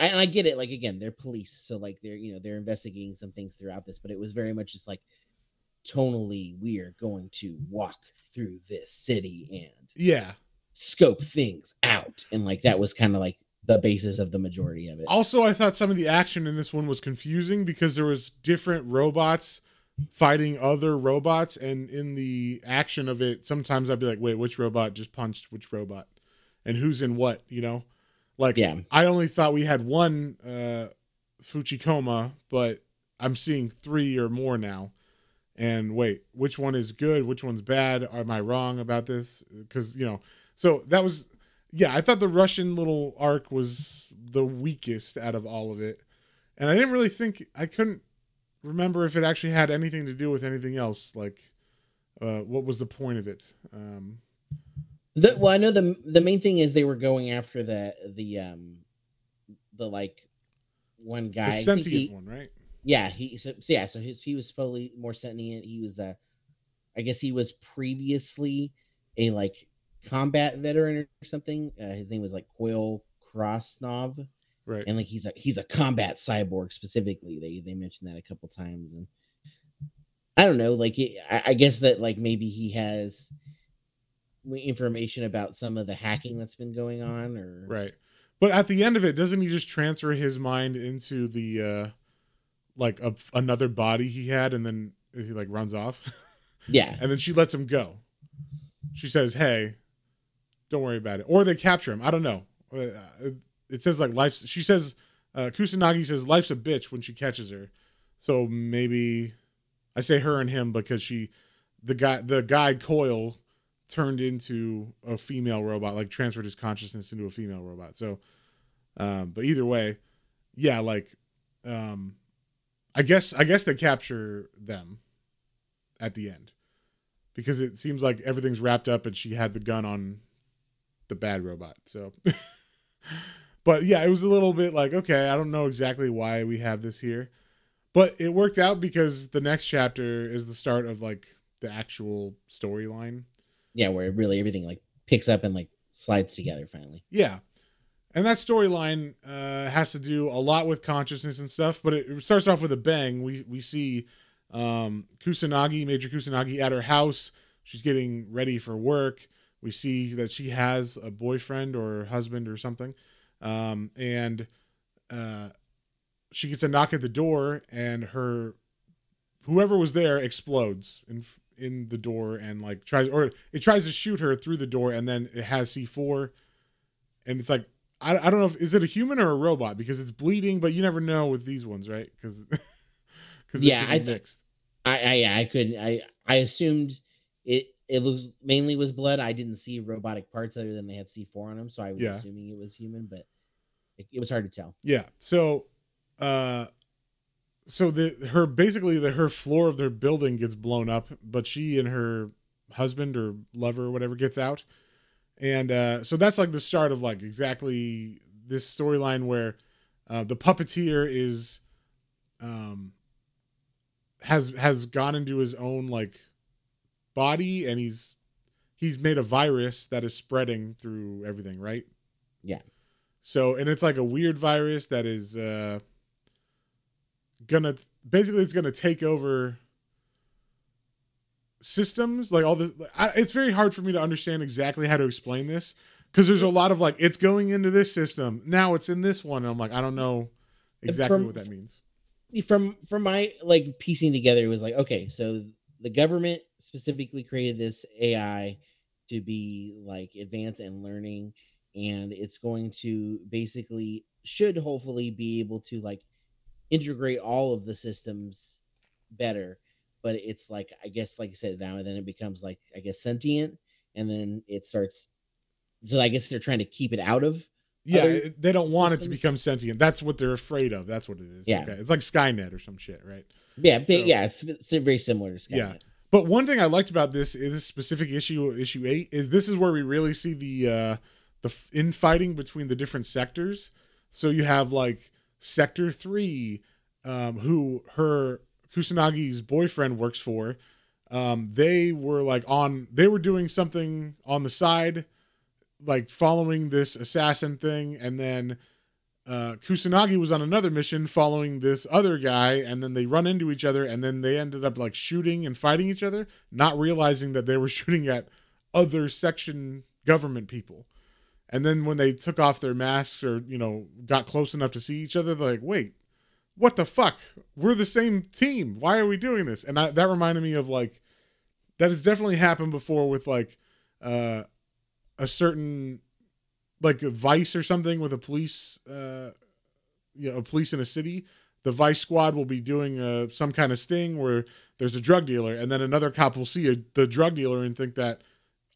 Speaker 3: I get it. Like again, they're police, so like they're investigating some things throughout this, but it was very much just like tonally, we are going to walk through this city and scope things out, and like that was kind of like the basis of the majority of it.
Speaker 1: Also, I thought some of the action in this one was confusing because there was different robots fighting other robots, and in the action of it, sometimes I'd be like, wait, which robot just punched which robot, and who's in what, you know? Like, I only thought we had one Fuchikoma, but I'm seeing 3 or more now. And wait, which one is good? Which one's bad? Am I wrong about this? Because, you know, so that was, I thought the Russian little arc was the weakest out of all of it. And I didn't really think, I couldn't remember if it actually had anything to do with anything else. Like, what was the point of it?
Speaker 3: Well, I know the main thing is they were going after the like one guy,
Speaker 1: the sentient one, right?
Speaker 3: Yeah, he was supposedly more sentient. He was I guess he was previously a like combat veteran or something. His name was like Koil Krasnov,
Speaker 1: right?
Speaker 3: And like he's a combat cyborg specifically. They mentioned that a couple times, and I don't know, like I guess that like maybe he has information about some of the hacking that's been going on, or
Speaker 1: right. But at the end of it, doesn't he just transfer his mind into the like another body he had, and then he like runs off?
Speaker 3: Yeah.
Speaker 1: And then she lets him go. She says, "Hey, don't worry about it." Or they capture him. I don't know. It says like life. She says, Kusanagi says life's a bitch when she catches her. So maybe I say her and him because the guy Coyle turned into a female robot, like transferred his consciousness into a female robot. So, but either way, yeah, like, I guess they capture them at the end because it seems like everything's wrapped up and she had the gun on the bad robot. So, but yeah, it was a little bit like, okay, I don't know exactly why we have this here, but it worked out because the next chapter is the start of like the actual storyline.
Speaker 3: Yeah, where really everything like picks up and like slides together finally.
Speaker 1: Yeah. And that storyline has to do a lot with consciousness and stuff, but it starts off with a bang. We see Kusanagi, Major Kusanagi, at her house. She's getting ready for work. We see that she has a boyfriend or husband or something. And she gets a knock at the door, and whoever was there explodes in the door and like tries to shoot her through the door, and then it has C4, and it's like I don't know is it a human or a robot because it's bleeding, but you never know with these ones, right? Because
Speaker 3: yeah, I assumed it looks mainly was blood. I didn't see robotic parts other than they had C4 on them, so I was assuming it was human, but it was hard to tell.
Speaker 1: Yeah, so her floor of their building gets blown up, but she and her husband or lover or whatever gets out. And so that's like the start of like exactly this storyline where the puppeteer is has gone into his own like body, and he's made a virus that is spreading through everything, right?
Speaker 3: Yeah. So,
Speaker 1: and it's like a weird virus that is it's gonna take over systems, like all the. It's very hard for me to understand exactly how to explain this because there's a lot of like it's going into this system now, it's in this one, and I'm like I don't know exactly what that means.
Speaker 3: From my like piecing together, it was like okay, so the government specifically created this AI to be like advanced and learning, and it's going to basically should hopefully be able to like integrate all of the systems better. But it's like, I guess, like you said, now and then it becomes like, I guess, sentient, and then it starts. So I guess they're trying to keep it out of.
Speaker 1: Yeah, they don't want it to become sentient. That's what they're afraid of. That's what it is.
Speaker 3: Yeah,
Speaker 1: okay. It's like Skynet or some shit, right?
Speaker 3: Yeah, yeah, it's very similar to Skynet.
Speaker 1: Yeah, but one thing I liked about this specific issue 8, is this is where we really see the infighting between the different sectors. So you have like Sector 3, who her Kusanagi's boyfriend works for. They were doing something on the side, like following this assassin thing, and then Kusanagi was on another mission following this other guy, and then they run into each other, and then they ended up like shooting and fighting each other, not realizing that they were shooting at other section government people. And then when they took off their masks or, got close enough to see each other, they're like, wait, what the fuck? We're the same team. Why are we doing this? And that reminded me of like, that has definitely happened before with like a certain, like a Vice or something with a police, a police in a city. The Vice squad will be doing some kind of sting where there's a drug dealer, and then another cop will see the drug dealer and think that,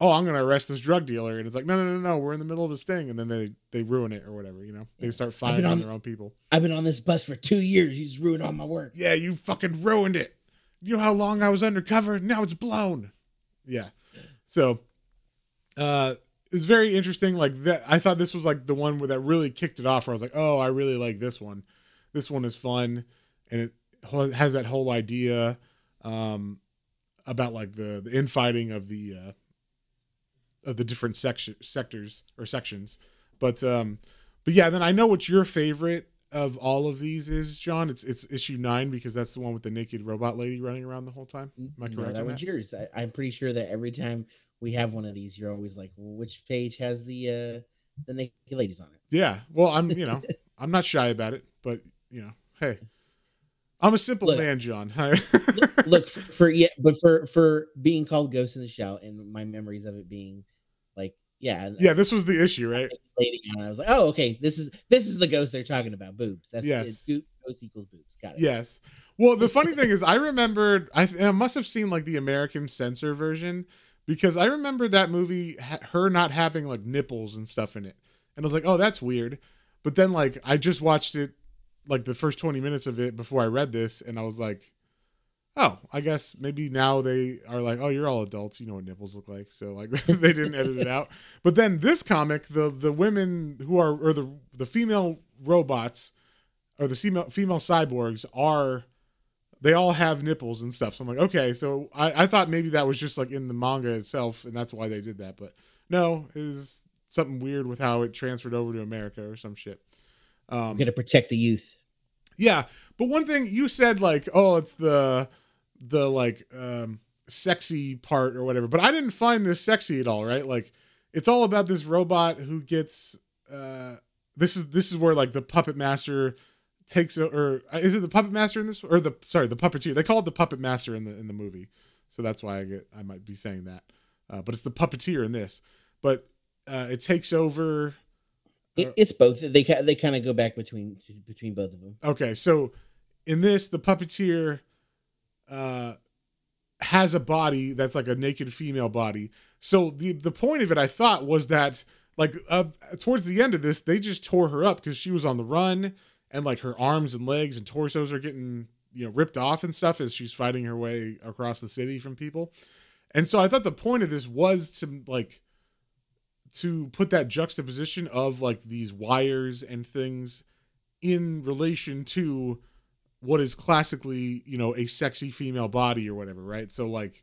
Speaker 1: oh, I'm going to arrest this drug dealer. And it's like, no, we're in the middle of a sting. And then they ruin it or whatever, They start firing on their own people.
Speaker 3: I've been on this bus for 2 years. You just ruined all my work.
Speaker 1: Yeah, you fucking ruined it. You know how long I was undercover? Now it's blown. Yeah. So, it's very interesting. Like that, I thought this was like the one that really kicked it off where I was like, oh, I really like this one. This one is fun. And it has that whole idea, about like the infighting of the different sectors or sections. But yeah, then I know what your favorite of all of these is, John. It's issue 9 because that's the one with the naked robot lady running around the whole time. Am I correct?
Speaker 3: No, that one's yours. I'm pretty sure that every time we have one of these, you're always like, well, which page has the the naked ladies on it.
Speaker 1: Yeah. Well, I'm not shy about it, but hey, I'm a simple man, John.
Speaker 3: Look for being called Ghost in the Shell and my memories of it being like, yeah,
Speaker 1: this was the issue, right?
Speaker 3: Lady on it. I was like, oh, okay, this is the ghost they're talking about. Boobs. That's ghost equals boobs. Got it.
Speaker 1: Yes. Well, the funny thing is, I remembered I must have seen like the American censor version, because I remember that movie her not having like nipples and stuff in it, and I was like, oh, that's weird. But then like I just watched it, like the first 20 minutes of it before I read this, and I was like, oh, I guess maybe now they are like, oh, you're all adults, you know what nipples look like, so like they didn't edit it out. But then this comic, the women who are, or the female robots, or the female cyborgs they all have nipples and stuff. So I'm like, okay, so I thought maybe that was just like in the manga itself, and that's why they did that. But no, it is something weird with how it transferred over to America or some shit.
Speaker 3: We're gonna protect the youth.
Speaker 1: Yeah, but one thing you said, like, oh, it's the like sexy part or whatever, but I didn't find this sexy at all, right? Like, it's all about this robot who gets this is where like the puppet master takes, or is it the puppet master in this, or the puppeteer? They call it the puppet master in the movie, so that's why I might be saying that, but it's the puppeteer in this. But it takes over.
Speaker 3: It's both. They kind of go back between both of them.
Speaker 1: Okay, so in this, the puppeteer has a body that's like a naked female body. So the point of it, I thought, was that like towards the end of this, they just tore her up because she was on the run, and like her arms and legs and torsos are getting ripped off and stuff as she's fighting her way across the city from people. And so I thought the point of this was to put that juxtaposition of like these wires and things in relation to what is classically, a sexy female body or whatever, right? So like,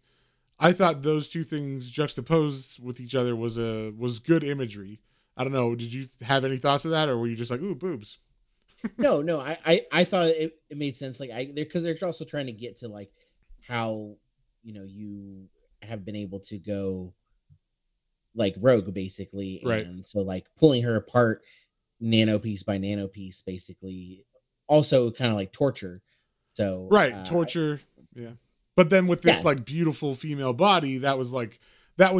Speaker 1: I thought those two things juxtaposed with each other was good imagery. I don't know. Did you have any thoughts of that, or were you just like, ooh, boobs?
Speaker 3: No. I thought it made sense. Like because they're also trying to get to like how, you have been able to go like rogue basically.
Speaker 1: Right.
Speaker 3: And so like pulling her apart nano piece by nano piece, basically also kind of like torture. So
Speaker 1: torture. Yeah. But then with this like beautiful female body, that was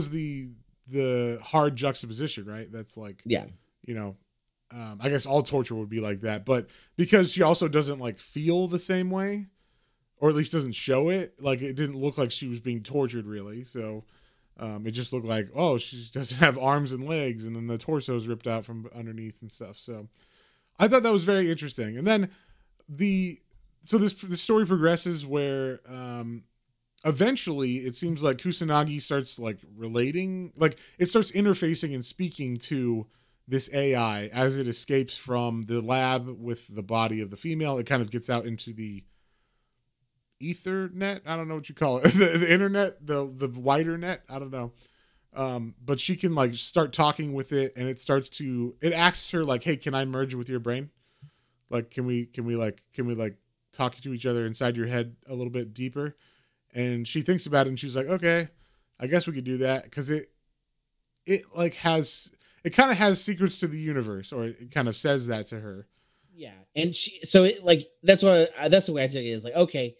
Speaker 1: the hard juxtaposition, right? That's like, I guess all torture would be like that, but because she also doesn't like feel the same way, or at least doesn't show it, like it didn't look like she was being tortured really. So it just looked like, oh, she doesn't have arms and legs, and then the torso is ripped out from underneath and stuff. So I thought that was very interesting. And then the story progresses where eventually it seems like Kusanagi starts like relating, like it starts interfacing and speaking to this AI as it escapes from the lab with the body of the female. It kind of gets out into the Ethernet. I don't know what you call it. the internet, the wider net. I don't know. But she can like start talking with it, and it asks her like, hey, can I merge with your brain? Like, can we talk to each other inside your head a little bit deeper? And she thinks about it, and she's like, okay, I guess we could do that. Cause it kind of has secrets to the universe, or it kind of says that to her.
Speaker 3: Yeah. And that's the way I took it, is like, okay,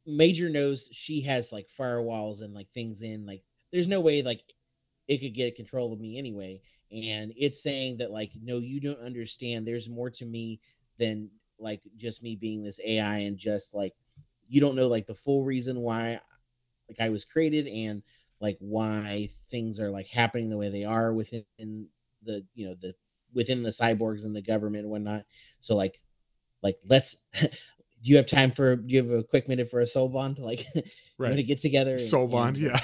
Speaker 3: Major knows she has like firewalls and like things in, like, there's no way like it could get control of me anyway. And it's saying that like, no, you don't understand. There's more to me than like just me being this AI, and just like, you don't know like the full reason why like I was created, and like why things are like happening the way they are within the within the cyborgs and the government and whatnot. So like let's do you have a quick minute for a soul bond? Like we're gonna get together.
Speaker 1: Soul bond, yeah.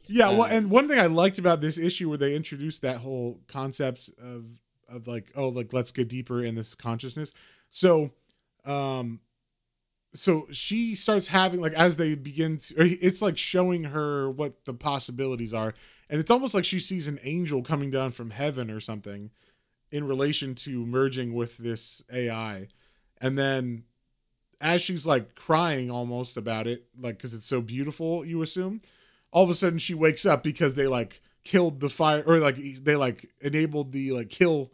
Speaker 1: Yeah, well, and one thing I liked about this issue where they introduced that whole concept of like, oh, like let's get deeper in this consciousness. So so she starts having like, as they begin to, it's like showing her what the possibilities are. And it's almost like she sees an angel coming down from heaven or something in relation to merging with this AI. And then as she's like crying almost about it, like, cause it's so beautiful, you assume, all of a sudden she wakes up because they like killed the fire, or like they like enabled the like kill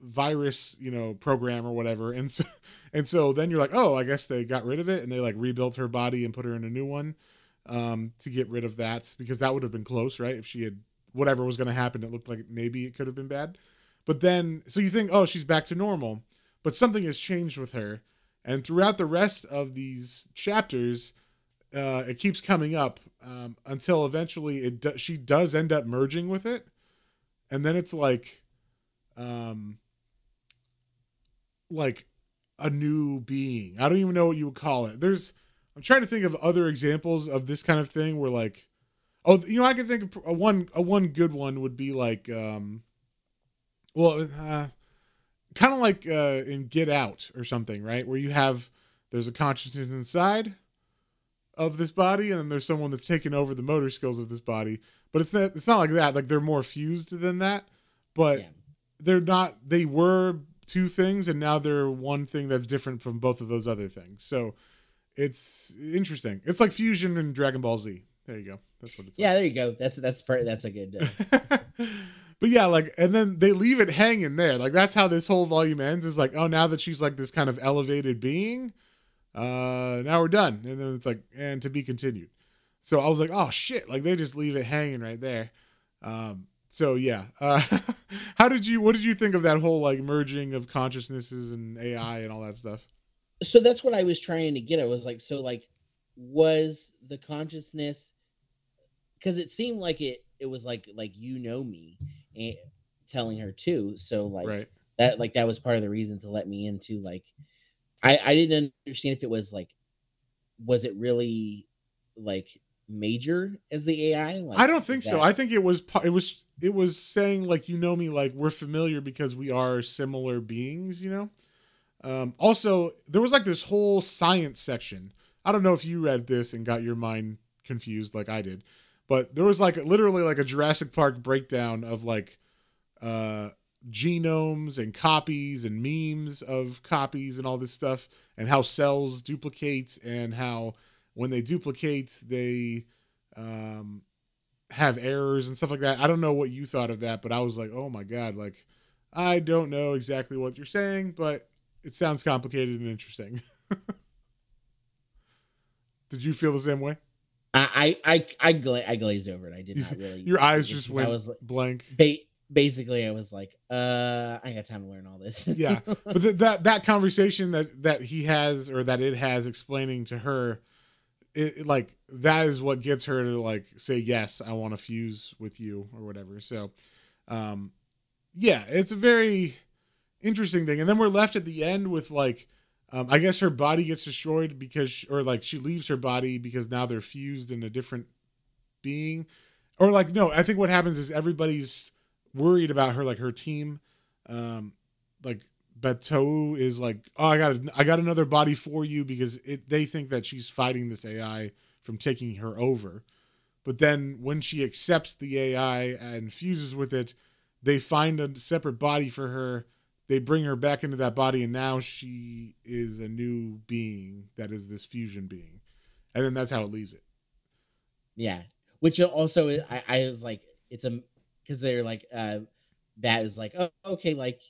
Speaker 1: virus, program or whatever. And so then you're like, oh, I guess they got rid of it, and they like rebuilt her body and put her in a new one to get rid of that, because that would have been close, right? If she had, whatever was going to happen, it looked like maybe it could have been bad. But then, so you think, oh, she's back to normal, but something has changed with her. And throughout the rest of these chapters, it keeps coming up until eventually she does end up merging with it. And then it's like a new being. I don't even know what you would call it. I'm trying to think of other examples of this kind of thing where like, I can think of a one good one would be like, kind of like in Get Out or something, right? Where there's a consciousness inside of this body, and then there's someone that's taken over the motor skills of this body. But it's not like that. Like, they're more fused than that. But they're not. They were two things, and now they're one thing that's different from both of those other things. So it's interesting. It's like fusion in Dragon Ball Z. There you go. That's what it's like.
Speaker 3: Yeah, there you go. That's a good.
Speaker 1: But yeah, like, and then they leave it hanging there. Like, that's how this whole volume ends, is like, oh, now that she's like this kind of elevated being, now we're done. And then it's like, and to be continued. So I was like, oh shit, like they just leave it hanging right there. So yeah. What did you think of that whole like merging of consciousnesses and AI and all that stuff?
Speaker 3: So that's what I was trying to get at. Was like, so like, was the consciousness, because it seemed like it was like me, and telling her too. So like
Speaker 1: right.
Speaker 3: that was part of the reason to let me into like, I didn't understand if it was like, was it really like major as the AI? Like,
Speaker 1: I don't think so. I think it was saying like, me, like we're familiar because we are similar beings, Also, there was like this whole science section. I don't know if you read this and got your mind confused like I did, but there was like literally like a Jurassic Park breakdown of like genomes and copies and memes of copies and all this stuff, and how cells duplicate, and how when they duplicate, they have errors and stuff like that. I don't know what you thought of that, but I was like, oh my God, like I don't know exactly what you're saying, but it sounds complicated and interesting. Did you feel the same way?
Speaker 3: I glazed over it. I did not really.
Speaker 1: Your eyes just went blank.
Speaker 3: Basically, I was like, I ain't got time to learn all this.
Speaker 1: Yeah, but that conversation that he has, or that it has, explaining to her, it like that is what gets her to like say yes, I want to fuse with you or whatever. So, yeah, it's a very interesting thing. And then we're left at the end with like, I guess her body gets destroyed because, or like she leaves her body because now they're fused in a different being, or like, no, I think what happens is everybody's worried about her, like her team, like Bateau is like, oh, I got another body for you, because they think that she's fighting this AI from taking her over. But then when she accepts the AI and fuses with it, they find a separate body for her. They bring her back into that body, and now she is a new being that is this fusion being. And then that's how it leaves it.
Speaker 3: Yeah. Which also, I was like, because they're like, that is like, oh, okay, like,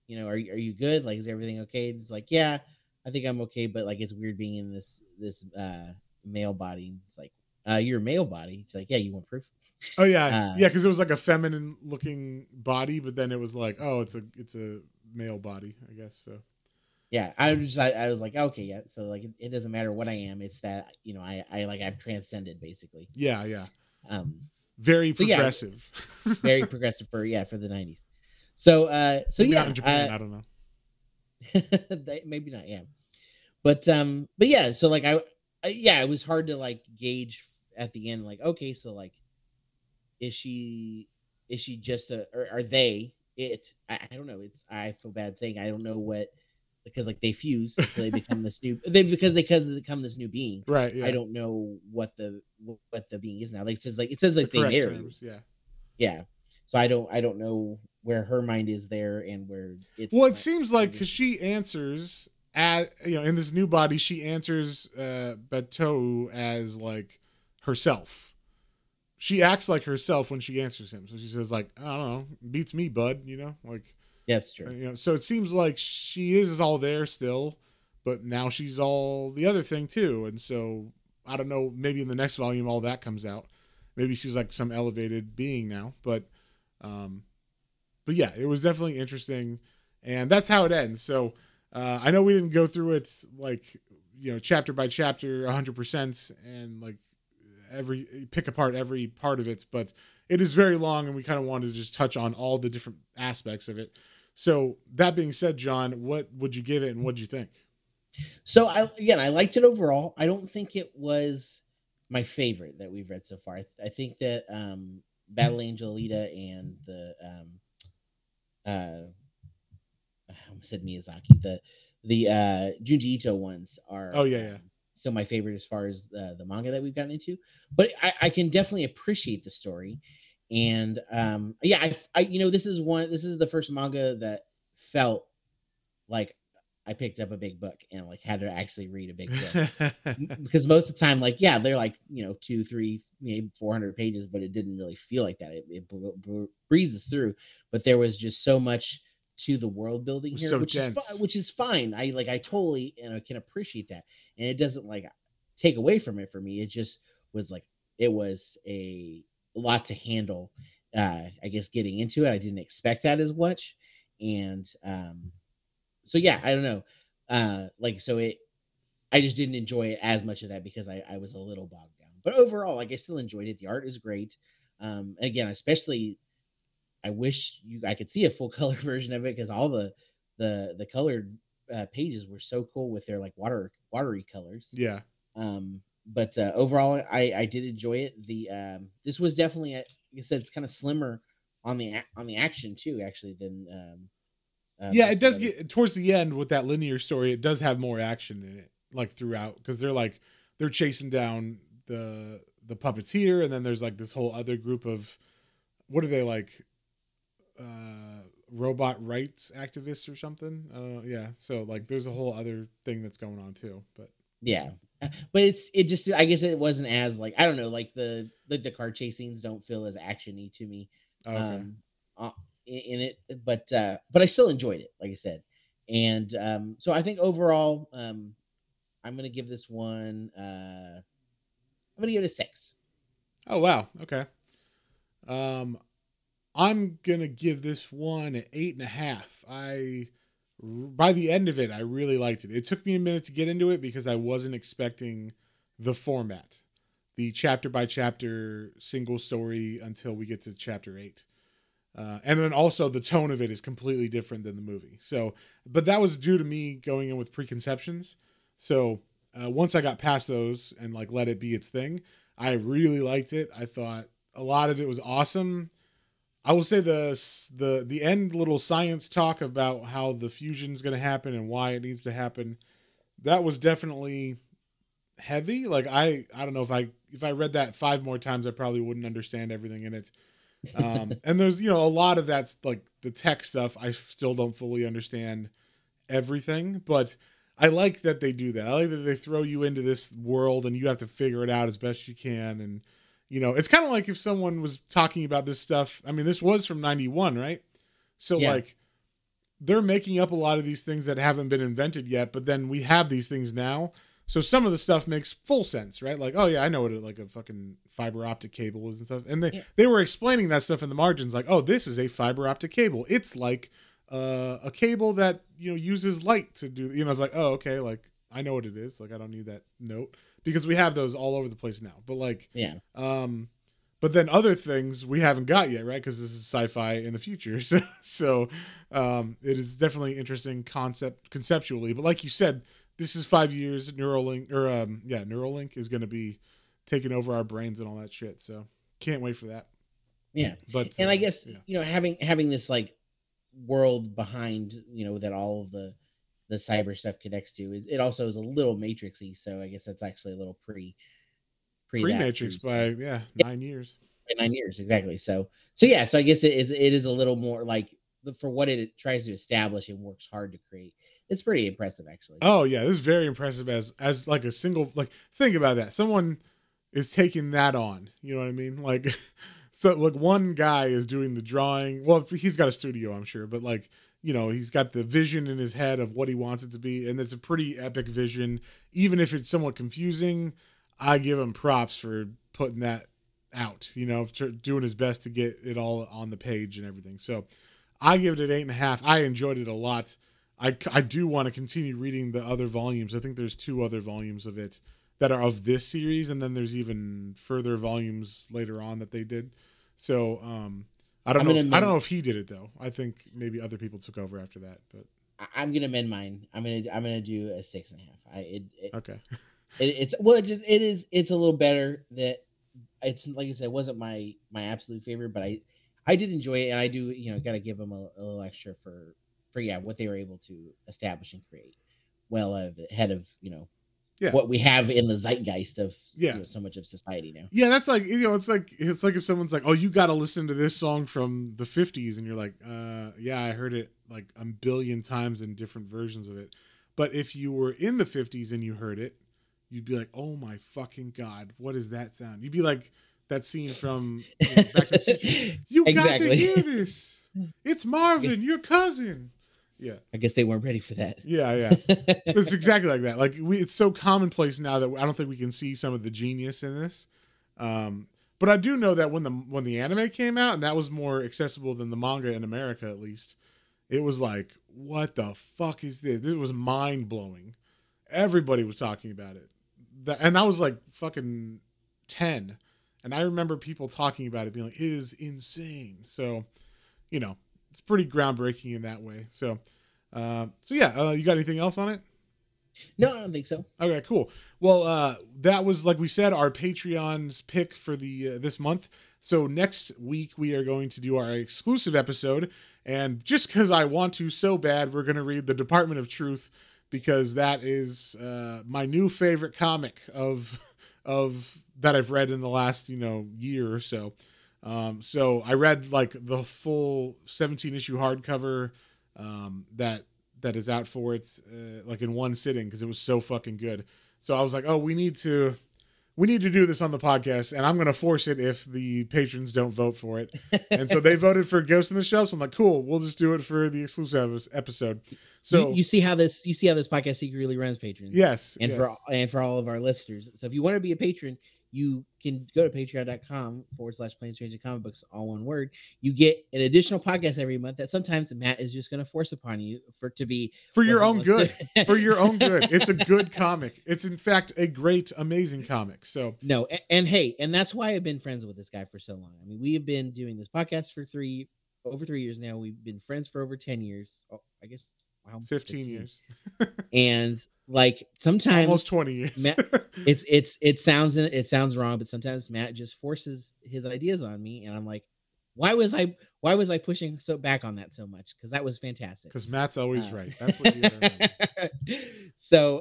Speaker 3: are you good? Like, is everything okay? And it's like, yeah, I think I'm okay, but like, it's weird being in this male body. It's like, you're a male body. It's like, yeah, you want proof?
Speaker 1: Oh yeah, yeah, because it was like a feminine looking body, but then it was like, oh, it's a male body, I guess. So
Speaker 3: yeah, I was like, okay, yeah. So like, it doesn't matter what I am. It's that I've transcended basically.
Speaker 1: Yeah. Very progressive.
Speaker 3: Yeah, very progressive for the 90s. So
Speaker 1: maybe
Speaker 3: yeah,
Speaker 1: not in Japan, I don't know.
Speaker 3: Maybe not, yeah. But yeah, so like it was hard to like gauge at the end, like, okay, so like, is she just or are they it? I don't know. I feel bad saying I don't know what, because like they fuse, so they become this new they become this new being.
Speaker 1: Right. Yeah.
Speaker 3: I don't know what the being is now. Like it says like they marry.
Speaker 1: Terms, yeah.
Speaker 3: Yeah. So I don't know where her mind is there and where it's.
Speaker 1: Well, it seems like, because she answers in this new body, she answers Bateau as like herself. she acts like herself when she answers him. So she says like, I don't know, beats me, bud. You know, like
Speaker 3: That's true.
Speaker 1: you know. So it seems like she is all there still, but now she's all the other thing too. And so I don't know. Maybe in the next volume, all that comes out. Maybe she's like some elevated being now. But yeah, it was definitely interesting, and that's how it ends. So I know we didn't go through it like, you know, chapter by chapter 100% and like pick apart every part of it, but it is very long and we kind of wanted to just touch on all the different aspects of it. So that being said, John, what would you give it and what'd you think?
Speaker 3: So I liked it overall. I don't think it was my favorite that we've read so far. I think that Battle Angel Alita and the I almost said Miyazaki, the Junji Ito ones are still my favorite as far as the manga that we've gotten into. But I can definitely appreciate the story, and I you know, this is the first manga that felt like I picked up a big book and like had to actually read a big book. Because most of the time, like, yeah, they're like, you know, 200, 300, maybe 400 pages, but it didn't really feel like that. It breezes through, but there was just so much to the world building here,
Speaker 1: So
Speaker 3: which is fine. I totally, you know, can appreciate that, and it doesn't like take away from it for me. It just was like, it was a lot to handle. I guess getting into it, I didn't expect that as much, and so yeah, I don't know. I just didn't enjoy it as much of that because I was a little bogged down. But overall, like, I still enjoyed it. The art is great. Again, especially, I wish I could see a full color version of it because all the colored pages were so cool with their like watery colors.
Speaker 1: Yeah.
Speaker 3: But overall, I did enjoy it. This was definitely, like I said, it's kind of slimmer on the action too, actually, than.
Speaker 1: Yeah, it does get towards the end with that linear story. It does have more action in it, like throughout, because they're chasing down the puppeteer, and then there's like this whole other group of, what are they, like, robot rights activists or something? Yeah, so like there's a whole other thing that's going on too. But
Speaker 3: yeah, but it just, I guess it wasn't as like, I don't know, like the car chase scenes don't feel as actiony to me.
Speaker 1: Okay.
Speaker 3: In it, but I still enjoyed it, like I said, and so I think overall, I'm gonna give this one, I'm gonna give it a 6.
Speaker 1: Oh wow, okay. I'm gonna give this one an 8.5. By the end of it, I really liked it. It took me a minute to get into it because I wasn't expecting the format, the chapter by chapter single story until we get to chapter 8. And then also the tone of it is completely different than the movie. So, but that was due to me going in with preconceptions. So once I got past those and like let it be its thing, I really liked it. I thought a lot of it was awesome. I will say the end little science talk about how the fusion is going to happen and why it needs to happen, that was definitely heavy. Like I don't know, if I read that 5 more times, I probably wouldn't understand everything in it. And there's, you know, a lot of that's like the tech stuff. I still don't fully understand everything, but I like that they do that. I like that they throw you into this world and you have to figure it out as best you can. And, you know, it's kind of like if someone was talking about this stuff. I mean, this was from 91, right? So yeah. Like they're making up a lot of these things that haven't been invented yet, but then we have these things now. So some of the stuff makes full sense, right? Like, oh yeah, I know what like a fucking fiber optic cable is and stuff. And they were explaining that stuff in the margins, like, oh, this is a fiber optic cable. It's like a cable that, you know, uses light to do. You know, it's like, oh, okay, like I know what it is. Like I don't need that note because we have those all over the place now. But like,
Speaker 3: yeah.
Speaker 1: But then other things we haven't got yet, right? Because this is sci-fi in the future. So it is definitely interesting conceptually. But like you said, this is 5 years. Neuralink is going to be taking over our brains and all that shit. So can't wait for that.
Speaker 3: Yeah, but and I guess you know, having this like world behind, you know, that all of the cyber stuff connects to, it also is a little Matrixy. So I guess that's actually a little pre
Speaker 1: Matrix by 9 years.
Speaker 3: 9 years exactly. So yeah. So I guess it is a little more like for what it tries to establish and works hard to create. It's pretty impressive, actually.
Speaker 1: Oh yeah, this is very impressive as like a single, like, think about that. Someone is taking that on. You know what I mean? Like, so like one guy is doing the drawing. Well, he's got a studio, I'm sure, but like, you know, he's got the vision in his head of what he wants it to be. And it's a pretty epic vision. Even if it's somewhat confusing, I give him props for putting that out, you know, doing his best to get it all on the page and everything. So I give it an 8.5. I enjoyed it a lot. I do want to continue reading the other volumes. I think there's 2 other volumes of it that are of this series, and then there's even further volumes later on that they did. So I don't know if he did it though. I think maybe other people took over after that. But
Speaker 3: I'm gonna amend mine. I'm gonna do a 6.5.
Speaker 1: Okay.
Speaker 3: It's a little better. That it's like I said, it wasn't my absolute favorite, but I did enjoy it, and I do, you know, got to give them a little extra for what they were able to establish and create well ahead of, you know, what we have in the zeitgeist of you know, so much of society now. Yeah,
Speaker 1: that's like, you know, it's like if someone's like, oh, you got to listen to this song from the 50s, and you're like, yeah, I heard it like a billion times in different versions of it. But if you were in the 50s and you heard it, you'd be like, oh my fucking God, what is that sound? You'd be like that scene from, you know, Back to the Future. You got to hear this. It's Marvin, your cousin. Yeah,
Speaker 3: I guess they weren't ready for that.
Speaker 1: Yeah. It's exactly like that. Like it's so commonplace now that I don't think we can see some of the genius in this. But I do know that when the anime came out, and that was more accessible than the manga in America, at least, it was like, what the fuck is this? It was mind blowing. Everybody was talking about it, and I was like fucking 10, and I remember people talking about it, being like, it is insane. So, you know. It's pretty groundbreaking in that way. So yeah, you got anything else on it?
Speaker 3: No, I don't think so.
Speaker 1: Okay, cool. Well, that was, like we said, our Patreon's pick for the this month. So next week we are going to do our exclusive episode, and just because I want to so bad, we're going to read The Department of Truth, because that is my new favorite comic of that I've read in the last, you know, year or so. So I read like the full 17-issue hardcover that is out for it, like in one sitting, because it was so fucking good. So I was like, oh, we need to do this on the podcast, and I'm going to force it if the patrons don't vote for it. And so they voted for Ghost in the Shell. So I'm like, cool, we'll just do it for the exclusive episode. So
Speaker 3: you see how this podcast secretly runs, patrons.
Speaker 1: Yes.
Speaker 3: And for all of our listeners. So if you want to be a patron, you can go to patreon.com/Planes, Trains, and Comic Books, all one word. You get an additional podcast every month that sometimes Matt is just going to force upon you for
Speaker 1: your own good. For your own good. It's a good comic. It's in fact a great, amazing comic. So
Speaker 3: no, and hey, and that's why I've been friends with this guy for so long. I mean, we have been doing this podcast for over 3 years now. We've been friends for over 10 years. Oh, I guess
Speaker 1: 15 years.
Speaker 3: And like sometimes
Speaker 1: almost 20 years.
Speaker 3: Matt, it sounds wrong, but sometimes Matt just forces his ideas on me, and I'm like, why was I pushing so back on that so much? Because that was fantastic. Because
Speaker 1: Matt's always right. That's what you remember.
Speaker 3: So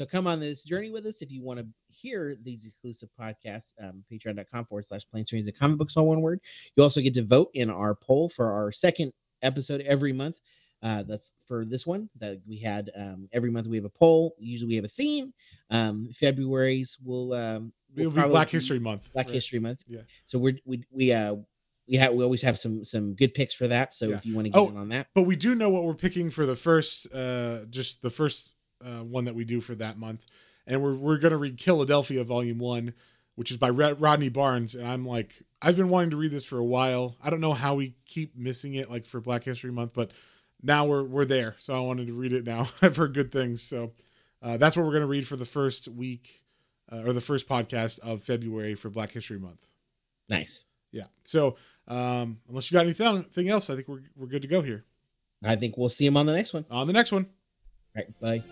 Speaker 3: come on this journey with us. If you want to hear these exclusive podcasts, patreon.com/Planes, Trains, and Comic Books, all one word. You also get to vote in our poll for our second episode every month. That's for this one that we had. Every month we have a poll. Usually we have a theme. February's will
Speaker 1: it'll be Black History Month.
Speaker 3: History Month.
Speaker 1: Yeah.
Speaker 3: So we always have some good picks for that. So if you want to get in on that,
Speaker 1: but we do know what we're picking for the first one that we do for that month, and we're gonna read Philadelphia Volume 1, which is by Rodney Barnes, and I'm like, I've been wanting to read this for a while. I don't know how we keep missing it, like for Black History Month, but now we're there, so I wanted to read it now. I've heard good things, so that's what we're going to read for the first week or the first podcast of February for Black History Month.
Speaker 3: Nice.
Speaker 1: Yeah. So unless you got anything else, I think we're good to go here.
Speaker 3: I think we'll see him on the next one.
Speaker 1: On the next one.
Speaker 3: All right. Bye.